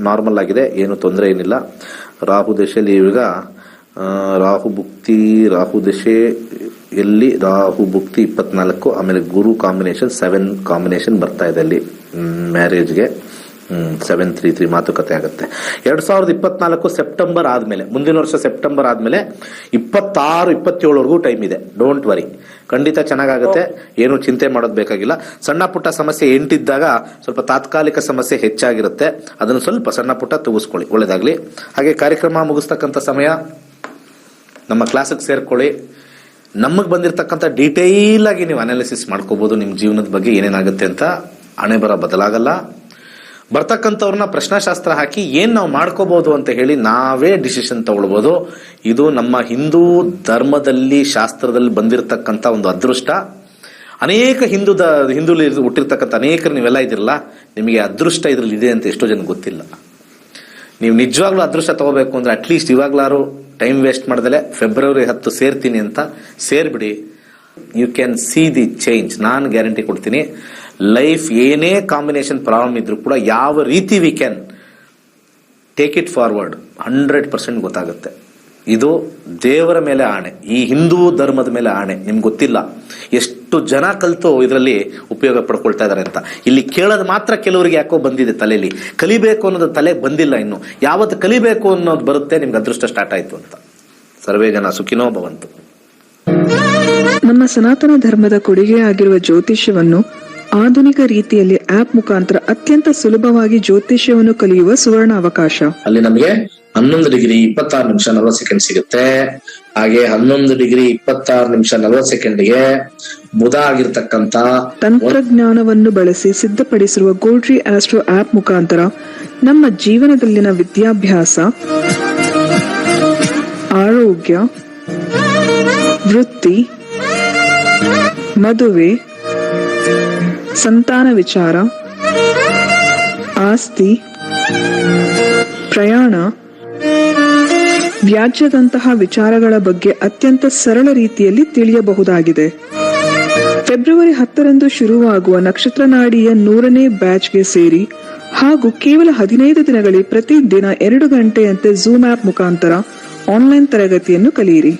ನಾರ್ಮಲ್ ಆಗಿದೆ, ಏನು ತೊಂದರೆ ಏನಿಲ್ಲ. ರಾಹು ದಶೆಯಲ್ಲಿ ಈಗ ರಾಹು ದಶೆ ಎಲ್ಲಿ ರಾಹು ಭುಕ್ತಿ 24, ಆಮೇಲೆ ಗುರು ಕಾಂಬಿನೇಷನ್ 7 ಕಾಂಬಿನೇಷನ್ ಬರ್ತಾ ಇದೆ ಅಲ್ಲಿ ಮ್ಯಾರೇಜ್ಗೆ. 7-3-3 ಮಾತುಕತೆ ಆಗುತ್ತೆ. 2024 ಸೆಪ್ಟೆಂಬರ್ ಆದ್ಮೇಲೆ, ಮುಂದಿನ ವರ್ಷ ಸೆಪ್ಟೆಂಬರ್ ಆದ್ಮೇಲೆ 26-27 ಟೈಮ್ ಇದೆ. ಡೋಂಟ್ ವರಿ, ಖಂಡಿತ ಚೆನ್ನಾಗಾಗುತ್ತೆ. ಏನು ಚಿಂತೆ ಮಾಡೋದು ಬೇಕಾಗಿಲ್ಲ. ಸಣ್ಣ ಪುಟ್ಟ ಸಮಸ್ಯೆ ಎಂಟಿದ್ದಾಗ ಸ್ವಲ್ಪ ತಾತ್ಕಾಲಿಕ ಸಮಸ್ಯೆ ಹೆಚ್ಚಾಗಿರುತ್ತೆ, ಅದನ್ನು ಸ್ವಲ್ಪ ಸಣ್ಣ ಪುಟ್ಟ ತೂಗಿಸ್ಕೊಳ್ಳಿ. ಒಳ್ಳೇದಾಗ್ಲಿ. ಹಾಗೆ ಕಾರ್ಯಕ್ರಮ ಮುಗಿಸ್ತಕ್ಕಂಥ ಸಮಯ, ನಮ್ಮ ಕ್ಲಾಸಿಗೆ ಸೇರ್ಕೊಳ್ಳಿ. ನಮಗೆ ಬಂದಿರತಕ್ಕಂಥ ಡೀಟೇಲ್ ಆಗಿ ನೀವು ಅನಾಲಿಸಿಸ್ ಮಾಡ್ಕೋಬಹುದು ನಿಮ್ಮ ಜೀವನದ ಬಗ್ಗೆ ಏನೇನಾಗುತ್ತೆ ಅಂತ. ಹಣೆ ಬರ ಬದಲಾಗಲ್ಲ. ಬರ್ತಕ್ಕಂಥವ್ರನ್ನ ಪ್ರಶ್ನಾಶಾಸ್ತ್ರ ಹಾಕಿ ಏನ್ ನಾವು ಮಾಡ್ಕೋಬಹುದು ಅಂತ ಹೇಳಿ ನಾವೇ ಡಿಸಿಷನ್ ತಗೊಳ್ಬಹುದು. ಇದು ನಮ್ಮ ಹಿಂದೂ ಧರ್ಮದಲ್ಲಿ, ಶಾಸ್ತ್ರದಲ್ಲಿ ಬಂದಿರತಕ್ಕಂಥ ಒಂದು ಅದೃಷ್ಟ. ಅನೇಕ ಹಿಂದೂಲಿ ಹುಟ್ಟಿರ್ತಕ್ಕಂಥ ಅನೇಕರು ನೀವೆಲ್ಲ ಇದಿರಲ್ಲ, ನಿಮಗೆ ಅದೃಷ್ಟ ಇದ್ರಲ್ಲಿ ಇದೆ ಅಂತ ಎಷ್ಟೋ ಜನ ಗೊತ್ತಿಲ್ಲ. ನೀವು ನಿಜವಾಗ್ಲೂ ಅದೃಷ್ಟ ತಗೋಬೇಕು ಅಂದ್ರೆ ಅಟ್ಲೀಸ್ಟ್ ಇವಾಗ್ಲಾರು ಟೈಮ್ ವೇಸ್ಟ್ ಮಾಡ್ದಲೆ ಫೆಬ್ರವರಿ 10 ಸೇರ್ತೀನಿ ಅಂತ ಸೇರ್ಬಿಡಿ. You can see the change. ನಾನು ಗ್ಯಾರಂಟಿ ಕೊಡ್ತೀನಿ. ಲೈಫ್ ಏನೇ ಕಾಂಬಿನೇಷನ್ ಪ್ರಾಬ್ಲಮ್ ಇದ್ರೂ ಕೂಡ ಯಾವ ರೀತಿ we can take it forward 100% ಗೊತ್ತಾಗುತ್ತೆ. ಇದು ದೇವರ ಮೇಲೆ ಆಣೆ, ಈ ಹಿಂದೂ ಧರ್ಮದ ಮೇಲೆ ಆಣೆ. ನಿಮ್ಗೆ ಗೊತ್ತಿಲ್ಲ ಎಷ್ಟು ಜನ ಕಲಿತು ಇದರಲ್ಲಿ ಉಪಯೋಗ ಪಡ್ಕೊಳ್ತಾ ಇದಾರೆ ಅಂತ. ಇಲ್ಲಿ ಕೇಳೋದು ಮಾತ್ರ ಕೆಲವರಿಗೆ ಯಾಕೋ ಬಂದಿದೆ ತಲೆಯಲ್ಲಿ, ಕಲಿಬೇಕು ಅನ್ನೋದು ತಲೆ ಬಂದಿಲ್ಲ ಇನ್ನು. ಯಾವತ್ತು ಕಲಿಬೇಕು ಅನ್ನೋದು ಬರುತ್ತೆ ನಿಮ್ಗೆ ಅದೃಷ್ಟ ಸ್ಟಾರ್ಟ್ ಆಯ್ತು ಅಂತ. ಸರ್ವೇ ಜನ ಸುಖಿನೋ ಭವಂತು. ನಮ್ಮ ಸನಾತನ ಧರ್ಮದ ಕೊಡುಗೆಯಾಗಿರುವ ಜ್ಯೋತಿಷ್ಯವನ್ನು ಆಧುನಿಕ ರೀತಿಯಲ್ಲಿ ಆಪ್ ಮುಖಾಂತರ ಅತ್ಯಂತ ಸುಲಭವಾಗಿ ಜ್ಯೋತಿಷ್ಯವನ್ನು ಕಲಿಯುವ ಸುವರ್ಣ ಅವಕಾಶ. ಅಲ್ಲಿ ನಮಗೆ 11 ಡಿಗ್ರಿ 26 ನಿಮಿಷ 40 ಸೆಕೆಂಡ್ ಸಿಗುತ್ತೆ. ಹಾಗೆ 11 ಡಿಗ್ರಿ 26 ನಿಮಿಷ 40 ಸೆಕೆಂಡ್ಗೆ ಬುಧ ಆಗಿರ್ತಕ್ಕಂತ ತಂತ್ರಜ್ಞಾನವನ್ನು ಬಳಸಿ ಸಿದ್ಧಪಡಿಸಿರುವ ಗೋಲ್ಡ್ರಿ ಆಸ್ಟ್ರೋ ಆಪ್ ಮುಖಾಂತರ ನಮ್ಮ ಜೀವನದಲ್ಲಿನ ವಿದ್ಯಾಭ್ಯಾಸ, ಆರೋಗ್ಯ, ವೃತ್ತಿ, ಮದುವೆ, ಸಂತಾನ ವಿಚಾರ, ಆಸ್ತಿ, ಪ್ರಯಾಣ, ವ್ಯಾಜ್ಯದಂತಹ ವಿಚಾರಗಳ ಬಗ್ಗೆ ಅತ್ಯಂತ ಸರಳ ರೀತಿಯಲ್ಲಿ ತಿಳಿಯಬಹುದಾಗಿದೆ. ಫೆಬ್ರವರಿ 10ರಂದು ಶುರುವಾಗುವ ನಕ್ಷತ್ರ ನಾಡಿಯ 100ನೇ ಬ್ಯಾಚ್ಗೆ ಸೇರಿ ಹಾಗೂ ಕೇವಲ 15 ದಿನಗಳಲ್ಲಿ ಪ್ರತಿದಿನ 2 ಗಂಟೆಯಂತೆ ಝೂಮ್ ಆಪ್ ಮುಖಾಂತರ ಆನ್ಲೈನ್ ತರಗತಿಯನ್ನು ಕಲಿಯಿರಿ.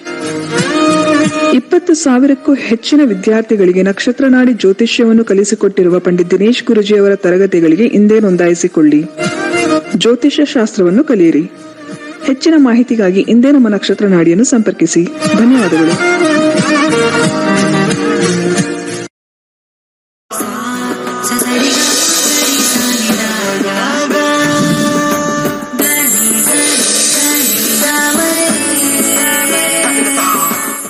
20,000ಕ್ಕೂ ಹೆಚ್ಚಿನ ವಿದ್ಯಾರ್ಥಿಗಳಿಗೆ ನಕ್ಷತ್ರ ನಾಡಿ ಜ್ಯೋತಿಷ್ಯವನ್ನು ಕಲಿಸಿಕೊಟ್ಟಿರುವ ಪಂಡಿತ್ ದಿನೇಶ್ ಗುರುಜಿಯವರ ತರಗತಿಗಳಿಗೆ ಇಂದೇ ನೋಂದಾಯಿಸಿಕೊಳ್ಳಿ. ಜ್ಯೋತಿಷ್ಯ ಶಾಸ್ತ್ರವನ್ನು ಕಲಿಯಿರಿ. ಹೆಚ್ಚಿನ ಮಾಹಿತಿಗಾಗಿ ಇಂದೇ ನಮ್ಮ ನಕ್ಷತ್ರ ನಾಡಿಯನ್ನು ಸಂಪರ್ಕಿಸಿ. ಧನ್ಯವಾದಗಳು.